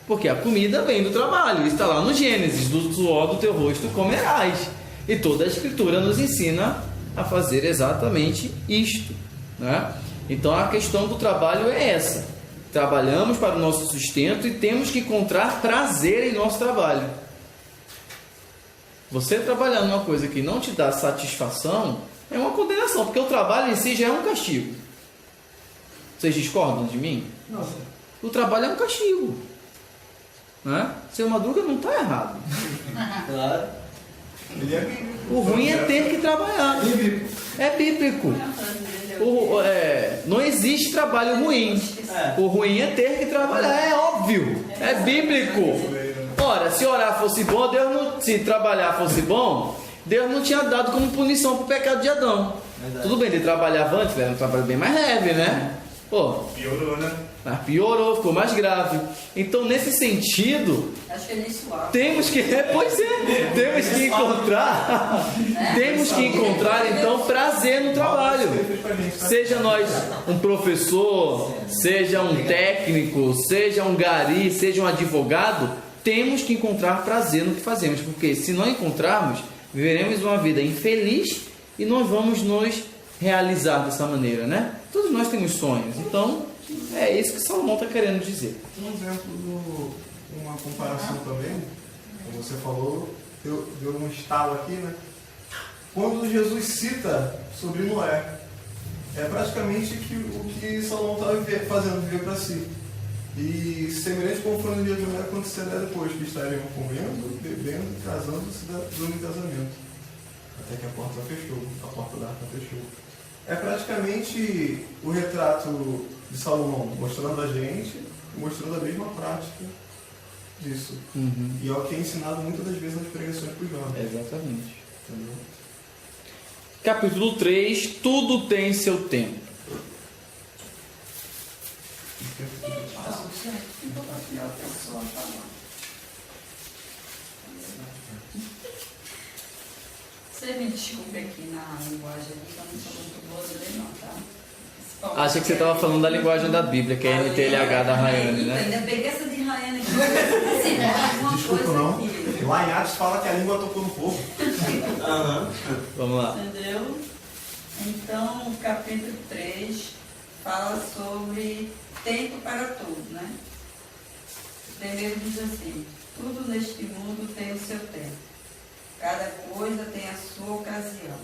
Porque a comida vem do trabalho, está lá no Gênesis: do suor do teu rosto comerás. E toda a Escritura nos ensina a fazer exatamente isto, né? Então a questão do trabalho é essa. Trabalhamos para o nosso sustento e temos que encontrar prazer em nosso trabalho. Você trabalhar numa coisa que não te dá satisfação é uma condenação, porque o trabalho em si já é um castigo. Vocês discordam de mim? Não. O trabalho é um castigo, né? Seu Madruga não está errado. Claro. Ele é bíblico. O ruim é ter que trabalhar. É bíblico. Não existe trabalho ruim. O ruim é ter que trabalhar, é óbvio. É bíblico. Ora, se orar fosse bom, se trabalhar fosse bom, Deus não tinha dado como punição para o pecado de Adão. Verdade. Tudo bem, ele trabalhava antes, era um trabalho bem mais leve, né? Piorou, né? Piorou, ficou mais grave. Então, nesse sentido, acho que é nem suave. temos que encontrar então prazer no trabalho. Seja nós um professor, seja um técnico, seja um gari, seja um advogado, temos que encontrar prazer no que fazemos, porque se não encontrarmos, viveremos uma vida infeliz e nós vamos nos realizar dessa maneira, né? Todos nós temos sonhos, então é isso que Salomão está querendo dizer. Um exemplo, uma comparação também, como você falou, deu um estalo aqui, né? Quando Jesus cita sobre Noé, é praticamente o que Salomão estava fazendo, viver para si. E semelhante como foi no dia de Noé, acontecerá depois, que estariam comendo, bebendo, casando-se, dando em casamento. Até que a porta da arca fechou. É praticamente o retrato de Salomão, mostrando a gente, mostrando a mesma prática disso. Uhum. E é o que é ensinado muitas das vezes nas pregações para os jovens. Exatamente. Entendeu? Capítulo 3, tudo tem seu tempo. Você me desculpe aqui na linguagem, que eu não sou muito boa de ler, não, tá? Achei que você estava falando da linguagem da Bíblia, que é a NTLH da Rayane, né? Ainda peguei essa de Rayane aqui. Desculpa, não. Lá em Atos fala que a língua tocou no povo. Vamos lá. Entendeu? Então, o capítulo 3 fala sobre tempo para tudo, né? Primeiro diz assim: tudo neste mundo tem o seu tempo. Cada coisa tem a sua ocasião.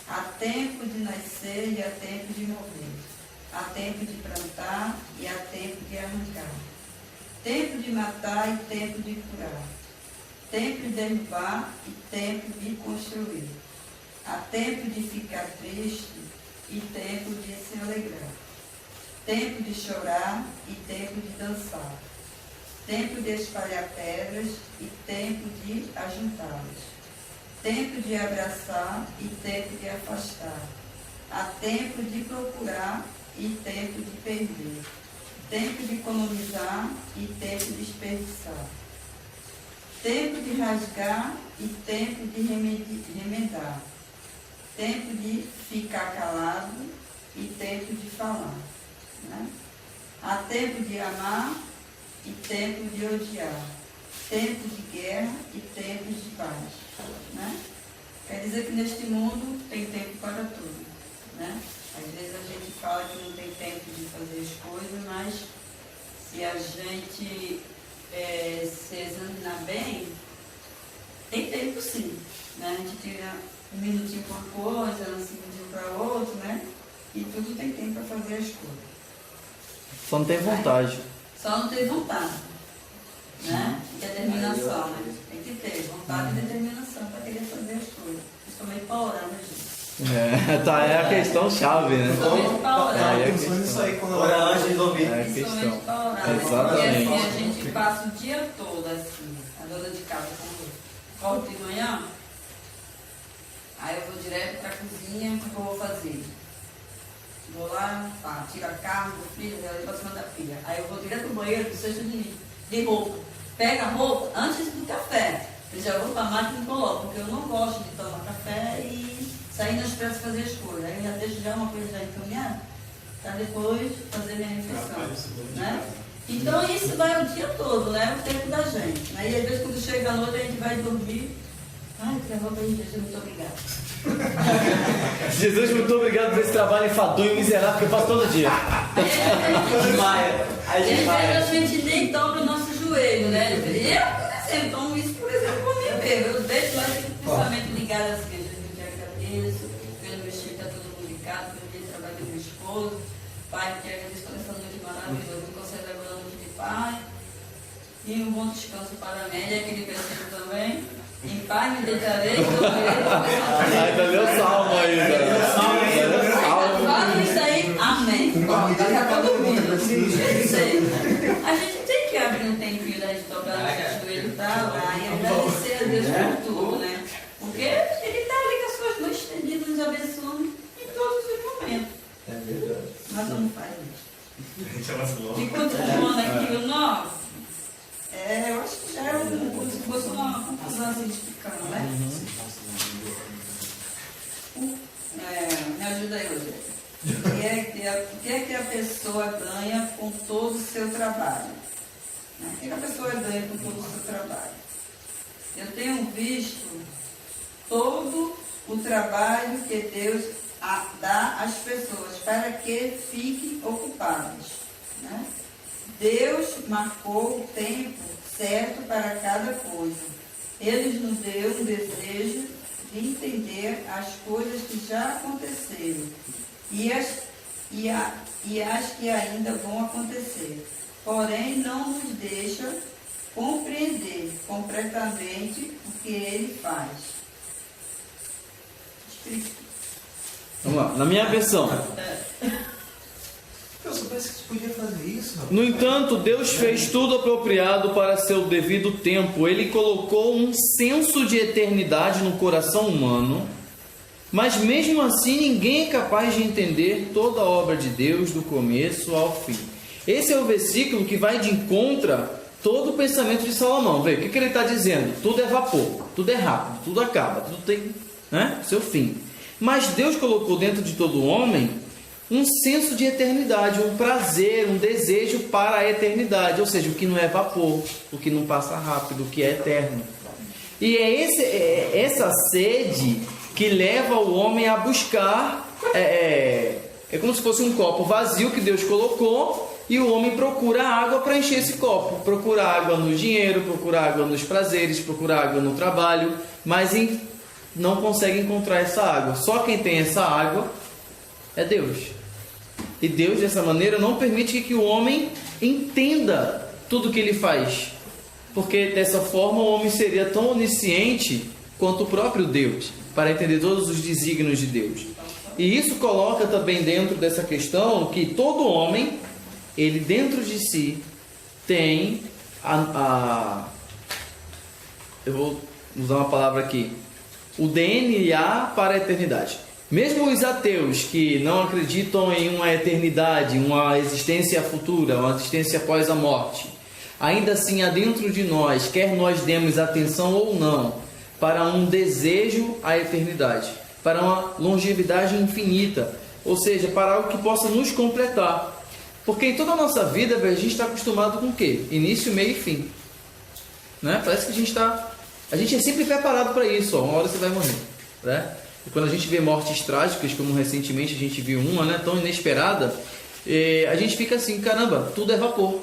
Há tempo de nascer e há tempo de morrer. Há tempo de plantar e há tempo de arrancar. Tempo de matar e tempo de curar. Tempo de derrubar e tempo de construir. Há tempo de ficar triste e tempo de se alegrar. Tempo de chorar e tempo de dançar. Tempo de espalhar pedras e tempo de ajuntá-las. Tempo de abraçar e tempo de afastar. Há tempo de procurar e tempo de perder. Tempo de economizar e tempo de desperdiçar. tempo de rasgar e tempo de remendar, tempo de ficar calado e tempo de falar. Né? Há tempo de amar e tempo de odiar, tempo de guerra e tempo de paz. Né? Quer dizer que neste mundo tem tempo para tudo. Né? Às vezes a gente fala que não tem tempo de fazer as coisas, mas se a gente se examinar bem, tem tempo sim. Né? A gente tira um minutinho para uma coisa, um segundinho para outra, né? E tudo tem tempo para fazer as coisas. Só não tem vontade. Só não ter vontade. Né? E determinação, né? Tem que ter vontade e determinação para querer fazer as coisas. Principalmente para orar, né, gente? É a questão chave, né? Principalmente para orar. É a Pensando nisso aí quando Ora ela antes de dormir. É a Principalmente questão. para orar. Né? Exatamente. Porque assim, a gente passa o dia todo assim, a dona de casa acordo de manhã, aí eu vou direto para a cozinha, o que eu vou fazer? Vou lá, tiro a carne do filho, ela para cima da filha. Aí eu vou direto pro banheiro, do cesto de roupa. Pega a roupa antes do café. Eu já vou para a máquina e coloco, porque eu não gosto de tomar café e sair nas pressas fazer as coisas. Aí eu já deixo já uma coisa já encaminhada, para depois fazer minha refeição. Né? Então isso vai o dia todo, né? O tempo da gente. Né? E às vezes quando chega a noite a gente vai dormir. Ai, que roupa aí, Jesus, muito obrigada. Jesus, muito obrigado por esse trabalho enfadonho e miserável que eu faço todo dia. Desmaia. Aí E às desmaia. vezes a gente nem dobra o nosso joelho, né? Eu, por exemplo, tomo isso, por exemplo, por mim mesmo. Eu deixo lá e fico com o pensamento ligado assim, Jesus, eu te agradeço, pelo meu filho está todo mundo ligado, pelo dia de trabalho do meu esposo. Pai, te agradeço por essa noite maravilhosa, me concede agora a noite de paz. E um bom descanso para a média, aquele versículo também. Em paz me deitarei e dormirei. Ainda leu o salmo ainda. Fala isso aí, amém. Bom, já estou dormindo. Eu sei. A gente tem que abrir um tempinho da gente dobrar nosso joelho e tal, e agradecer a Deus por tudo, né? Porque Ele está ali com as suas mãos estendidas, nos abençoando em todos os momentos. É verdade. Mas não faz isso. A gente avança logo. E continuando aqui o 9. Eu acho que já é como se fosse uma conclusão assim, explicando, né? Me ajuda aí, Rogério. O que é que a pessoa ganha com todo o seu trabalho? Né? O que é que a pessoa ganha com todo o seu trabalho? Eu tenho visto todo o trabalho que Deus dá às pessoas para que fiquem ocupadas. Né? Deus marcou o tempo certo para cada coisa. Ele nos deu um desejo de entender as coisas que já aconteceram e as que ainda vão acontecer. Porém, não nos deixa compreender completamente o que Ele faz. Explique. Vamos lá, na minha versão. Eu só parece que você podia fazer isso, rapaz. No entanto, Deus fez tudo apropriado para seu devido tempo. Ele colocou um senso de eternidade no coração humano, mas mesmo assim ninguém é capaz de entender toda a obra de Deus do começo ao fim. Esse é o versículo que vai de encontro a todo o pensamento de Salomão. Vê, o que ele está dizendo? Tudo é vapor, tudo é rápido, tudo acaba, tudo tem, né, seu fim. Mas Deus colocou dentro de todo homem um senso de eternidade, um prazer, um desejo para a eternidade, ou seja, o que não é vapor, o que não passa rápido, o que é eterno. E é essa sede que leva o homem a buscar, é como se fosse um copo vazio que Deus colocou, e o homem procura água para encher esse copo, procura água no dinheiro, procura água nos prazeres, procura água no trabalho, mas não consegue encontrar essa água. Só quem tem essa água é Deus. E Deus, dessa maneira, não permite que o homem entenda tudo o que ele faz. Porque dessa forma o homem seria tão onisciente quanto o próprio Deus, para entender todos os desígnios de Deus. E isso coloca também dentro dessa questão que todo homem, ele dentro de si, tem eu vou usar uma palavra aqui, o DNA para a eternidade. Mesmo os ateus que não acreditam em uma eternidade, uma existência futura, uma existência após a morte, ainda assim há dentro de nós, quer nós demos atenção ou não, para um desejo à eternidade, para uma longevidade infinita, ou seja, para algo que possa nos completar. Porque em toda a nossa vida, a gente está acostumado com o quê? Início, meio e fim. Né? Parece que a gente é sempre preparado para isso, ó, uma hora você vai morrer. Né? E quando a gente vê mortes trágicas, como recentemente a gente viu uma, né, tão inesperada, a gente fica assim, caramba, tudo é vapor.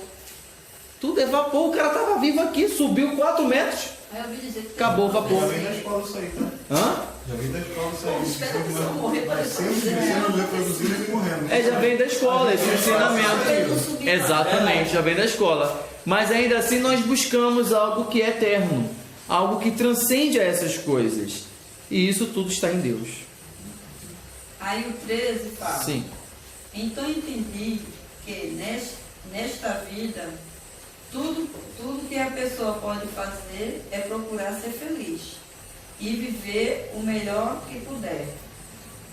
Tudo é vapor, o cara estava vivo aqui, subiu 4 metros, Aí eu ouvi dizer que acabou o Já vapor. vem da escola isso aí, tá? Hã? Já vem da escola isso aí. Espera a pessoa morrer para Sempre sendo reproduzido e morrendo. Já vem da escola, esse ensinamento. Exatamente, já vem da escola. Mas ainda assim nós buscamos algo que é eterno, algo que transcende a essas coisas. E isso tudo está em Deus. Aí o 13 fala. Sim. Então entendi que nesta vida, tudo que a pessoa pode fazer é procurar ser feliz e viver o melhor que puder.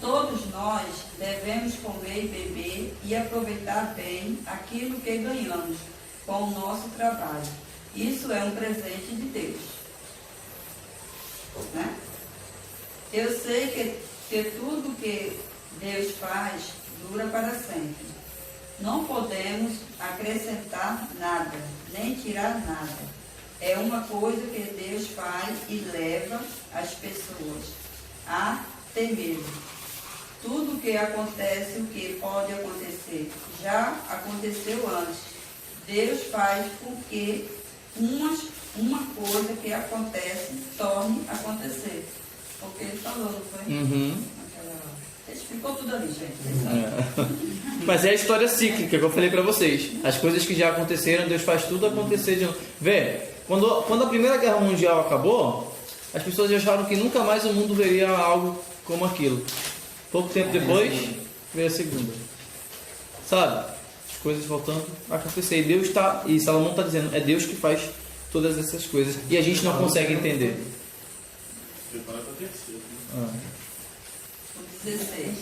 Todos nós devemos comer e beber e aproveitar bem aquilo que ganhamos com o nosso trabalho. Isso é um presente de Deus. Né? Eu sei que tudo que Deus faz dura para sempre. Não podemos acrescentar nada, nem tirar nada. É uma coisa que Deus faz e leva as pessoas a temer. Tudo que acontece, o que pode acontecer, já aconteceu antes. Deus faz com que uma coisa que acontece torne a acontecer. Porque ele falou, não foi? Uhum. Ele explicou tudo ali, gente. Vocês sabem. Mas é a história cíclica que eu falei para vocês. As coisas que já aconteceram, Deus faz tudo acontecer de novo. Vê, quando a Primeira Guerra Mundial acabou, as pessoas acharam que nunca mais o mundo veria algo como aquilo. Pouco tempo depois, veio a Segunda. Sabe? As coisas voltando a acontecer. E Salomão está dizendo, é Deus que faz todas essas coisas. E a gente não consegue entender. O 16.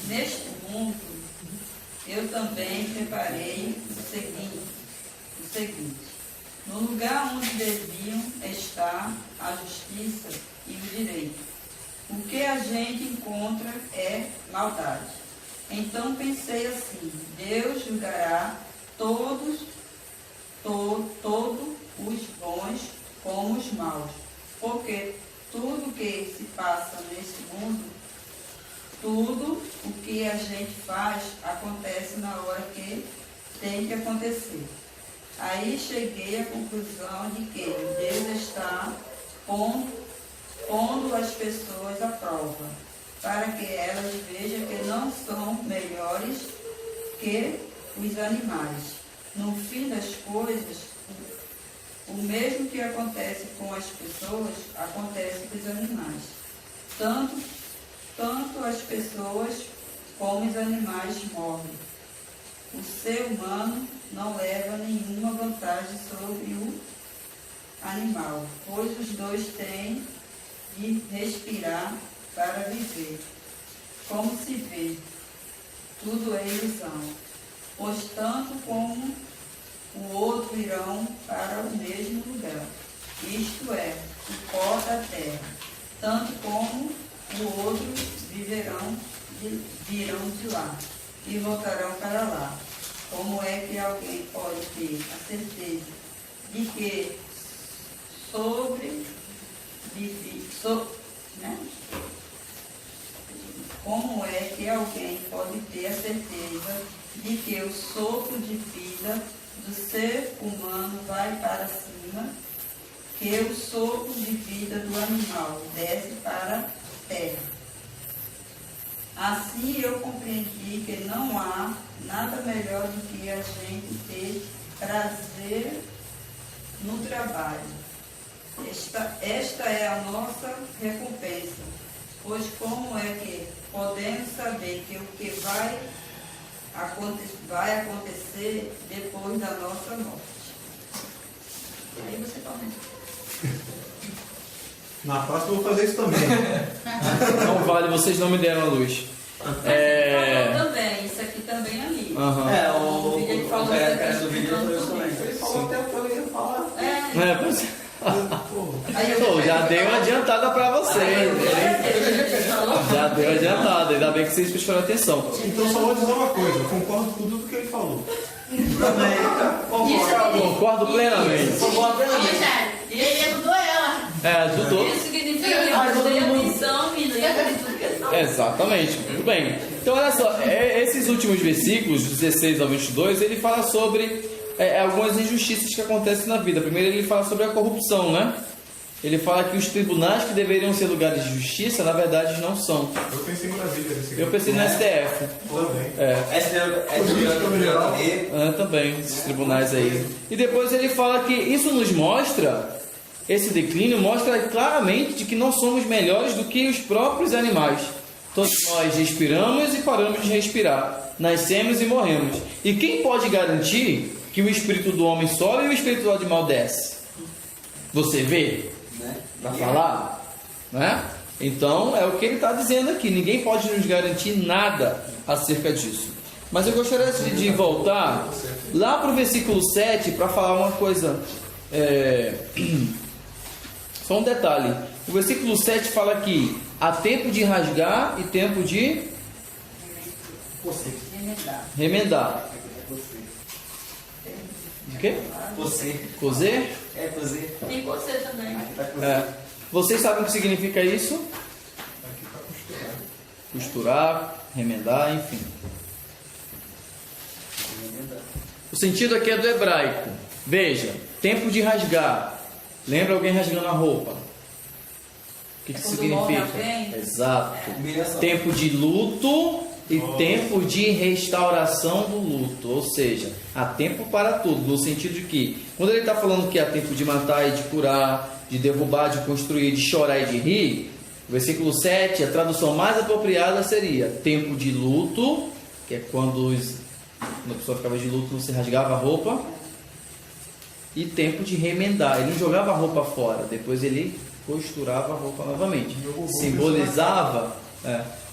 Neste mundo, eu também preparei o seguinte. No lugar onde deviam estar a justiça e o direito, o que a gente encontra é maldade. Então pensei assim, Deus julgará todos os bons como os maus, porque tudo que se passa nesse mundo, tudo o que a gente faz acontece na hora que tem que acontecer. Aí cheguei à conclusão de que Deus está pondo as pessoas à prova, para que elas vejam que não são melhores que os animais. No fim das coisas, o mesmo que acontece com as pessoas, acontece com os animais. Tanto as pessoas como os animais morrem. O ser humano não leva nenhuma vantagem sobre o animal, pois os dois têm de respirar para viver. Como se vê, tudo é ilusão, pois tanto como o outro irão para o mesmo lugar, isto é, o pó da terra, tanto como o outro virão de lá e voltarão para lá. Como é que alguém pode ter a certeza de que Como é que alguém pode ter a certeza de que o sopro de vida do ser humano vai para cima, que o sopro de vida do animal desce para a terra? Assim eu compreendi que não há nada melhor do que a gente ter prazer no trabalho. Esta é a nossa recompensa, pois como é que podemos saber que o que vai acontecer depois da nossa morte? Aí você comenta. Na próxima eu vou fazer isso também. Não vale, vocês não me deram a luz. Falou também, isso aqui também é ali. Aham. O vídeo ele falou cara isso aqui, do vídeo falou isso também. falou até o que eu ia falar. Pô, já dei uma adiantada pra vocês. Já deu adiantada, ainda bem que vocês prestaram atenção. Então só vou dizer uma coisa, eu concordo com tudo que ele falou. Concordo plenamente. E ele ajudou ela. Ajudou. Isso significa que eu prestei atenção e lembrei tudo que ele falou. Exatamente, muito bem. Então olha só, esses últimos versículos, 16 ao 22, ele fala sobre algumas injustiças que acontecem na vida. Primeiro ele fala sobre a corrupção, né? Ele fala que os tribunais que deveriam ser lugares de justiça, na verdade não são. Eu pensei em Brasília nesse Eu pensei no STF. Também. Também, esses tribunais aí. E depois ele fala que isso nos mostra, esse declínio mostra claramente de que não somos melhores do que os próprios animais. Todos nós respiramos e paramos de respirar. Nascemos e morremos. E quem pode garantir que o espírito do homem sobe e o espírito do animal desce? Você vê? Para falar? Né? Então é o que ele está dizendo aqui. Ninguém pode nos garantir nada acerca disso. Mas eu gostaria de voltar lá para o versículo 7 para falar uma coisa. Só um detalhe. O versículo 7 fala que há tempo de rasgar e tempo de remendar. O quê? Cozer? Cozer. Tem você também. Vocês sabem o que significa isso? Costurar, remendar, enfim. O sentido aqui é do hebraico. Veja, tempo de rasgar. Lembra alguém rasgando a roupa? O que significa? Exato. Tempo de luto e tempo de restauração do luto. Ou seja, há tempo para tudo. No sentido de que, quando ele está falando que há tempo de matar e de curar, de derrubar, de construir, de chorar e de rir, o versículo 7, a tradução mais apropriada seria tempo de luto, que é quando a pessoa ficava de luto, não se rasgava a roupa, e tempo de remendar. Ele não jogava a roupa fora, depois ele costurava a roupa novamente.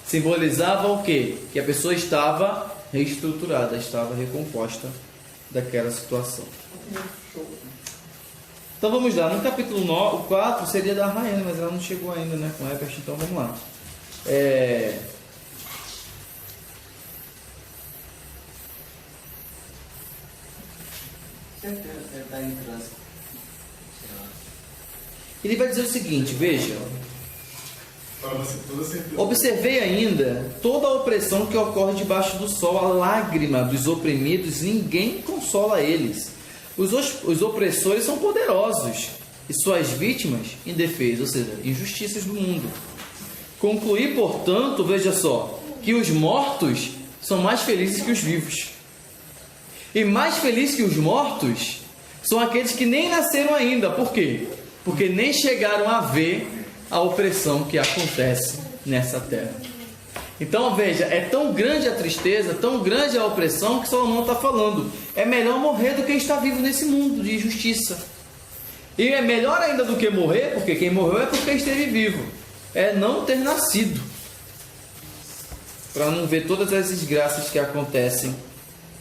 Simbolizava o quê? Que a pessoa estava reestruturada, estava recomposta daquela situação. Então vamos lá, no capítulo 4 seria da Rayane, mas ela não chegou ainda, né, com o Ebert, então vamos lá. Ele vai dizer o seguinte, veja. Observei ainda toda a opressão que ocorre debaixo do sol, a lágrima dos oprimidos, ninguém consola eles. Os opressores são poderosos e suas vítimas indefesas, ou seja, injustiças do mundo. Concluí, portanto, veja só, que os mortos são mais felizes que os vivos. E mais felizes que os mortos são aqueles que nem nasceram ainda. Por quê? Porque nem chegaram a ver a opressão que acontece nessa terra. Então veja, é tão grande a tristeza, tão grande a opressão, que Salomão está falando. É melhor morrer do que estar vivo nesse mundo de injustiça. E é melhor ainda do que morrer, porque quem morreu é porque esteve vivo. É não ter nascido, para não ver todas as desgraças que acontecem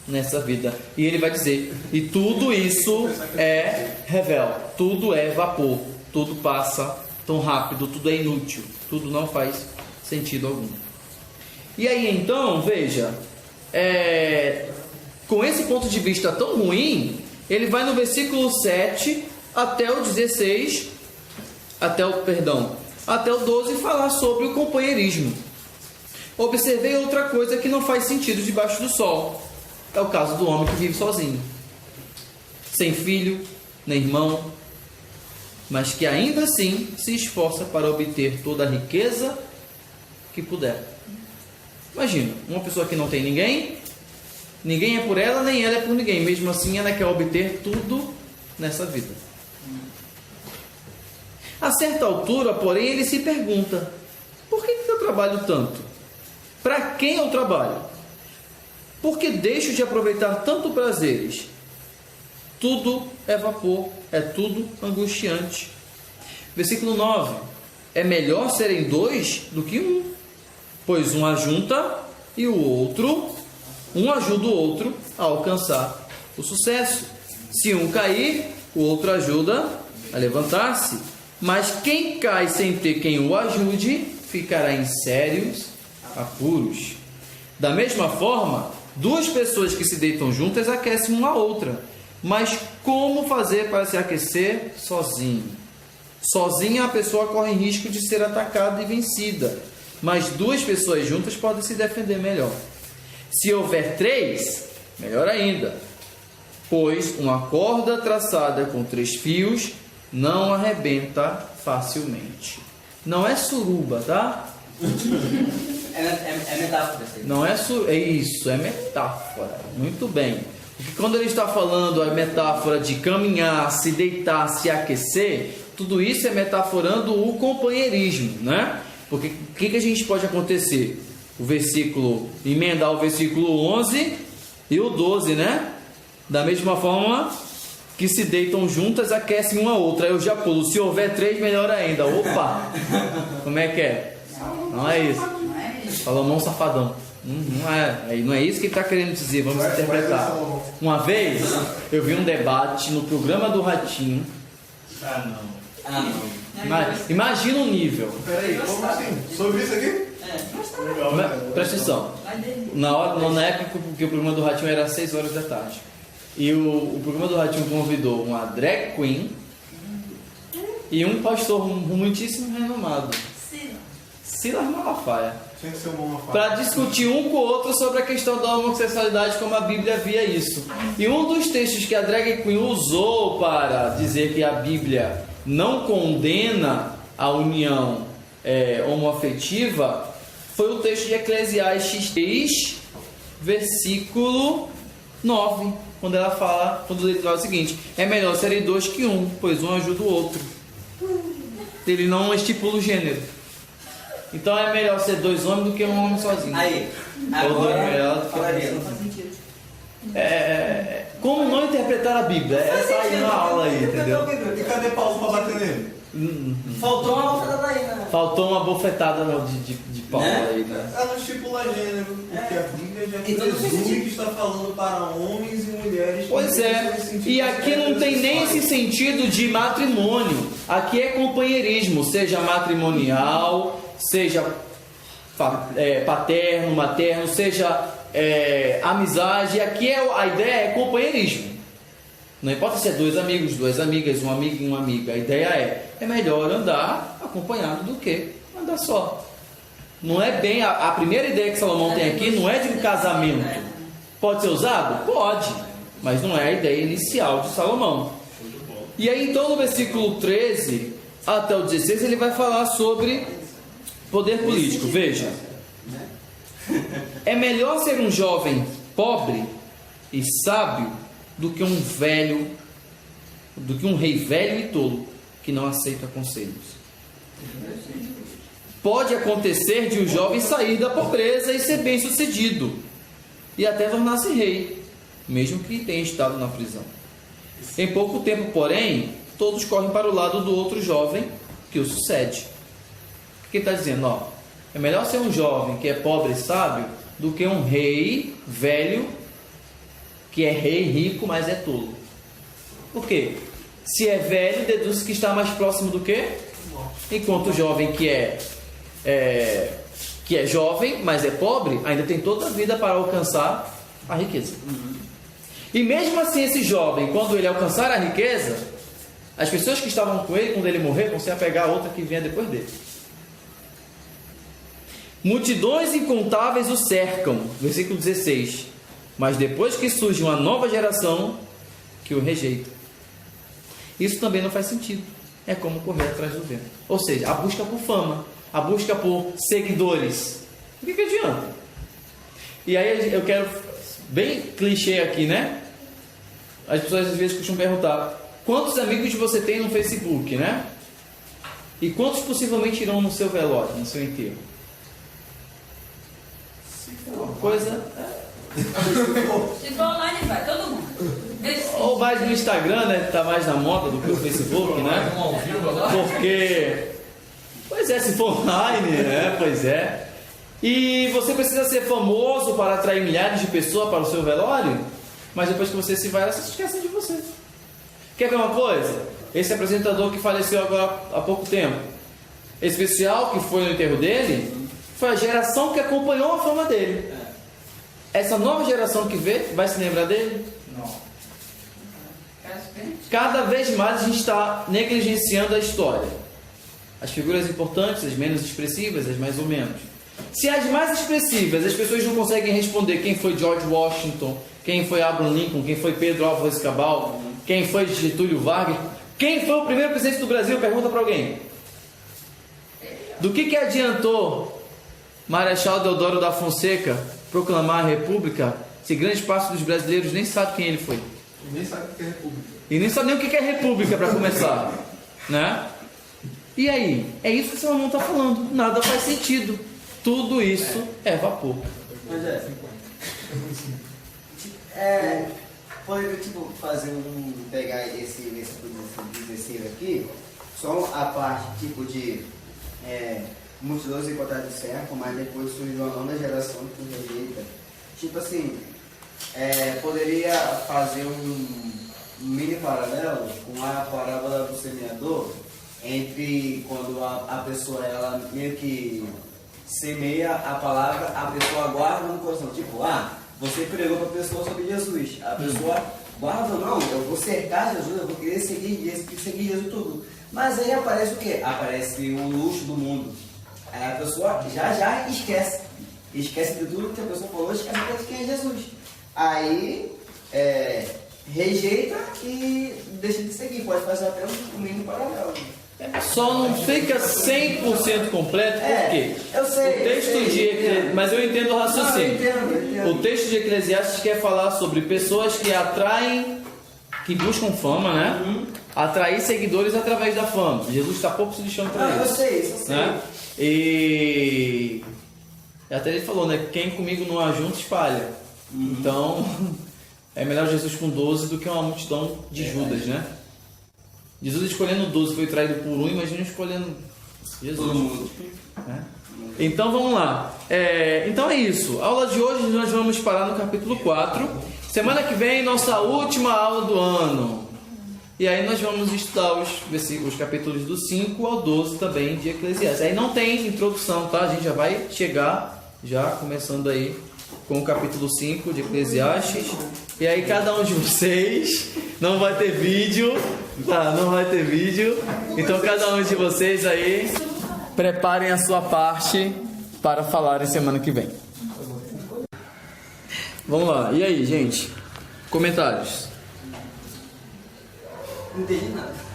nessa vida. E ele vai dizer, e tudo isso é revel, tudo é vapor, tudo passa tão rápido, tudo é inútil, tudo não faz sentido algum. E aí então, veja, com esse ponto de vista tão ruim, ele vai no versículo 7 até o 16, até o 12 falar sobre o companheirismo. Observei outra coisa que não faz sentido debaixo do sol. É o caso do homem que vive sozinho, sem filho, nem irmão, mas que ainda assim se esforça para obter toda a riqueza que puder. Imagina, uma pessoa que não tem ninguém é por ela, nem ela é por ninguém. Mesmo assim, ela quer obter tudo nessa vida. A certa altura, porém, ele se pergunta: por que eu trabalho tanto? Para quem eu trabalho? Por que deixo de aproveitar tanto prazeres? Tudo é vapor, é tudo angustiante. Versículo 9: é melhor serem dois do que um, pois um ajunta e um ajuda o outro a alcançar o sucesso. Se um cair, o outro ajuda a levantar-se. Mas quem cai sem ter quem o ajude, ficará em sérios apuros. Da mesma forma, duas pessoas que se deitam juntas aquecem uma a outra. Mas como fazer para se aquecer sozinho? Sozinha a pessoa corre risco de ser atacada e vencida. Mas duas pessoas juntas podem se defender melhor. Se houver três, melhor ainda. Pois uma corda traçada com 3 fios não arrebenta facilmente. Não é suruba, tá? É metáfora. Não é suruba, é isso, é metáfora. Muito bem. Porque quando ele está falando a metáfora de caminhar, se deitar, se aquecer, tudo isso é metaforando o companheirismo, né? Porque o que a gente pode acontecer? O versículo, emendar o versículo 11 e o 12, né? Da mesma forma que se deitam juntas, aquecem uma a outra. Aí eu já pulo. Se houver 3, melhor ainda. Opa! Como é que é? Não é isso. Salomão safadão. Não é isso que ele está querendo dizer. Vamos interpretar. Uma vez eu vi um debate no programa do Ratinho. Imagina o nível. Peraí, como assim? Sobre isso aqui? Presta atenção. Na época que o programa do Ratinho era às 6 horas da tarde. E o programa do Ratinho convidou uma drag queen e um pastor muitíssimo renomado, Silas Malafaia, para discutir um com o outro sobre a questão da homossexualidade, como a Bíblia via isso. E um dos textos que a drag queen usou para dizer que a Bíblia não condena a união homoafetiva foi o texto de Eclesiastes 3, versículo 9, quando ele fala o seguinte: é melhor serem 2 que 1, pois um ajuda o outro. Ele não estipula o gênero. Então é melhor ser 2 homens do que um homem sozinho. Aí, ou 2 melhor do que não faz sentido. Como não interpretar a Bíblia? Essa aí na aula aí, entendeu? E cadê Paulo para bater nele? Faltou uma bofetada aí, né? Faltou uma bofetada de Paulo aí, né? Ela não estipula gênero, porque a Bíblia já presume que está falando para homens e mulheres. Pois é, e aqui não tem nem esse sentido de matrimônio. Aqui é companheirismo, seja matrimonial, seja paterno, materno, seja amizade. Aqui a ideia é companheirismo. Não importa se é 2 amigos, 2 amigas, um amigo e uma amiga. A ideia é melhor andar acompanhado do que andar só. Não é bem a primeira ideia que Salomão tem aqui, não é de um casamento. Pode ser usado? Pode, mas não é a ideia inicial de Salomão. E aí então no versículo 13 até o 16 ele vai falar sobre poder político. Veja, é melhor ser um jovem pobre e sábio do que um rei velho e tolo que não aceita conselhos. Pode acontecer de um jovem sair da pobreza e ser bem sucedido e até tornar-se rei, mesmo que tenha estado na prisão. Em pouco tempo, porém, todos correm para o lado do outro jovem que o sucede. O que ele está dizendo? É melhor ser um jovem que é pobre e sábio do que um rei velho que é rei rico, mas é tolo. Por quê? Se é velho, deduz que está mais próximo do quê? Enquanto o jovem que é jovem, mas é pobre, ainda tem toda a vida para alcançar a riqueza. E mesmo assim, esse jovem, quando ele alcançar a riqueza, as pessoas que estavam com ele, quando ele morrer, vão se apegar a outra que venha depois dele. Multidões incontáveis o cercam, versículo 16. Mas depois que surge uma nova geração que o rejeita. Isso também não faz sentido. É como correr atrás do vento. Ou seja, a busca por fama, a busca por seguidores. O que adianta? E aí eu quero, bem clichê aqui, né? As pessoas às vezes costumam perguntar: quantos amigos você tem no Facebook, né? E quantos possivelmente irão no seu velório, no seu enterro? Uma coisa... Se for online, vai todo mundo. Ou mais no Instagram, né? Tá mais na moda do que o Facebook, né? Porque... Pois é, se for online, né? Pois é. E você precisa ser famoso para atrair milhares de pessoas para o seu velório, mas depois que você se vai, elas se esquecem de você. Quer ver uma coisa? Esse apresentador que faleceu agora há pouco tempo, esse pessoal que foi no enterro dele, foi a geração que acompanhou a fama dele. Essa nova geração que vê, vai se lembrar dele? Não. Cada vez mais a gente está negligenciando a história. As figuras importantes, as menos expressivas, as mais ou menos. Se as mais expressivas, as pessoas não conseguem responder quem foi George Washington, quem foi Abraham Lincoln, quem foi Pedro Álvares Cabral, quem foi Getúlio Vargas, quem foi o primeiro presidente do Brasil, pergunta para alguém. Do que adiantou Marechal Deodoro da Fonseca proclamar a República se grande parte dos brasileiros nem sabe quem ele foi? E nem sabe o que é república. E nem sabe nem o que é república para começar, né? E aí? É isso que o Salomão está falando. Nada faz sentido. Tudo isso é vapor. Mas poderia tipo fazer pegar esse 16 aqui, só a parte tipo de multidões encontradas de cerco, mas depois surgiu uma nova geração que rejeita. Tipo assim, poderia fazer um mini paralelo com a parábola do semeador, entre quando a pessoa ela meio que semeia a palavra, a pessoa guarda no coração, tipo, você pregou para a pessoa sobre Jesus, a pessoa guarda, não, eu vou cercar Jesus, eu vou querer seguir Jesus tudo, mas aí aparece o quê? Aparece o luxo do mundo, aí a pessoa já esquece de tudo que a pessoa falou, esquece de quem é Jesus, aí rejeita e deixa de seguir, pode fazer até um mínimo paralelo. Só não fica 100% completo, por quê? Eu sei. O texto mas eu entendo o raciocínio. Eu entendo. O texto de Eclesiastes quer falar sobre pessoas que atraem, que buscam fama, né? Atrair seguidores através da fama. Jesus está pouco se lixando para isso. Eu sei, isso eu sei. Né? E até ele falou, né? Quem comigo não ajunta, espalha. Então, é melhor Jesus com 12 do que uma multidão de Judas, né? Jesus escolhendo 12 foi traído por um, imagina escolhendo Jesus. Né? Então vamos lá. Então é isso. A aula de hoje nós vamos parar no capítulo 4. Semana que vem, nossa última aula do ano. E aí nós vamos estudar os capítulos do 5 ao 12 também de Eclesiastes. Aí não tem introdução, tá? A gente já vai chegar, já começando aí com o capítulo 5 de Eclesiastes. E aí cada um de vocês, não vai ter vídeo, tá? Não vai ter vídeo. Então cada um de vocês aí, preparem a sua parte para falarem semana que vem. Vamos lá. E aí, gente? Comentários? Não entendi nada.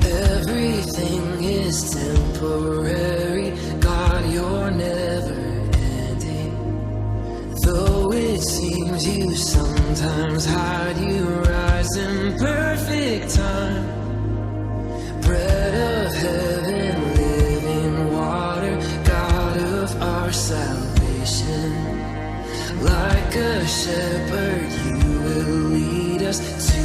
Everything is temporary, God, you're never ending. Though it seems you sometimes hide, you rise in perfect time. Bread of heaven, living water, God of our salvation. Like a shepherd, you will lead us to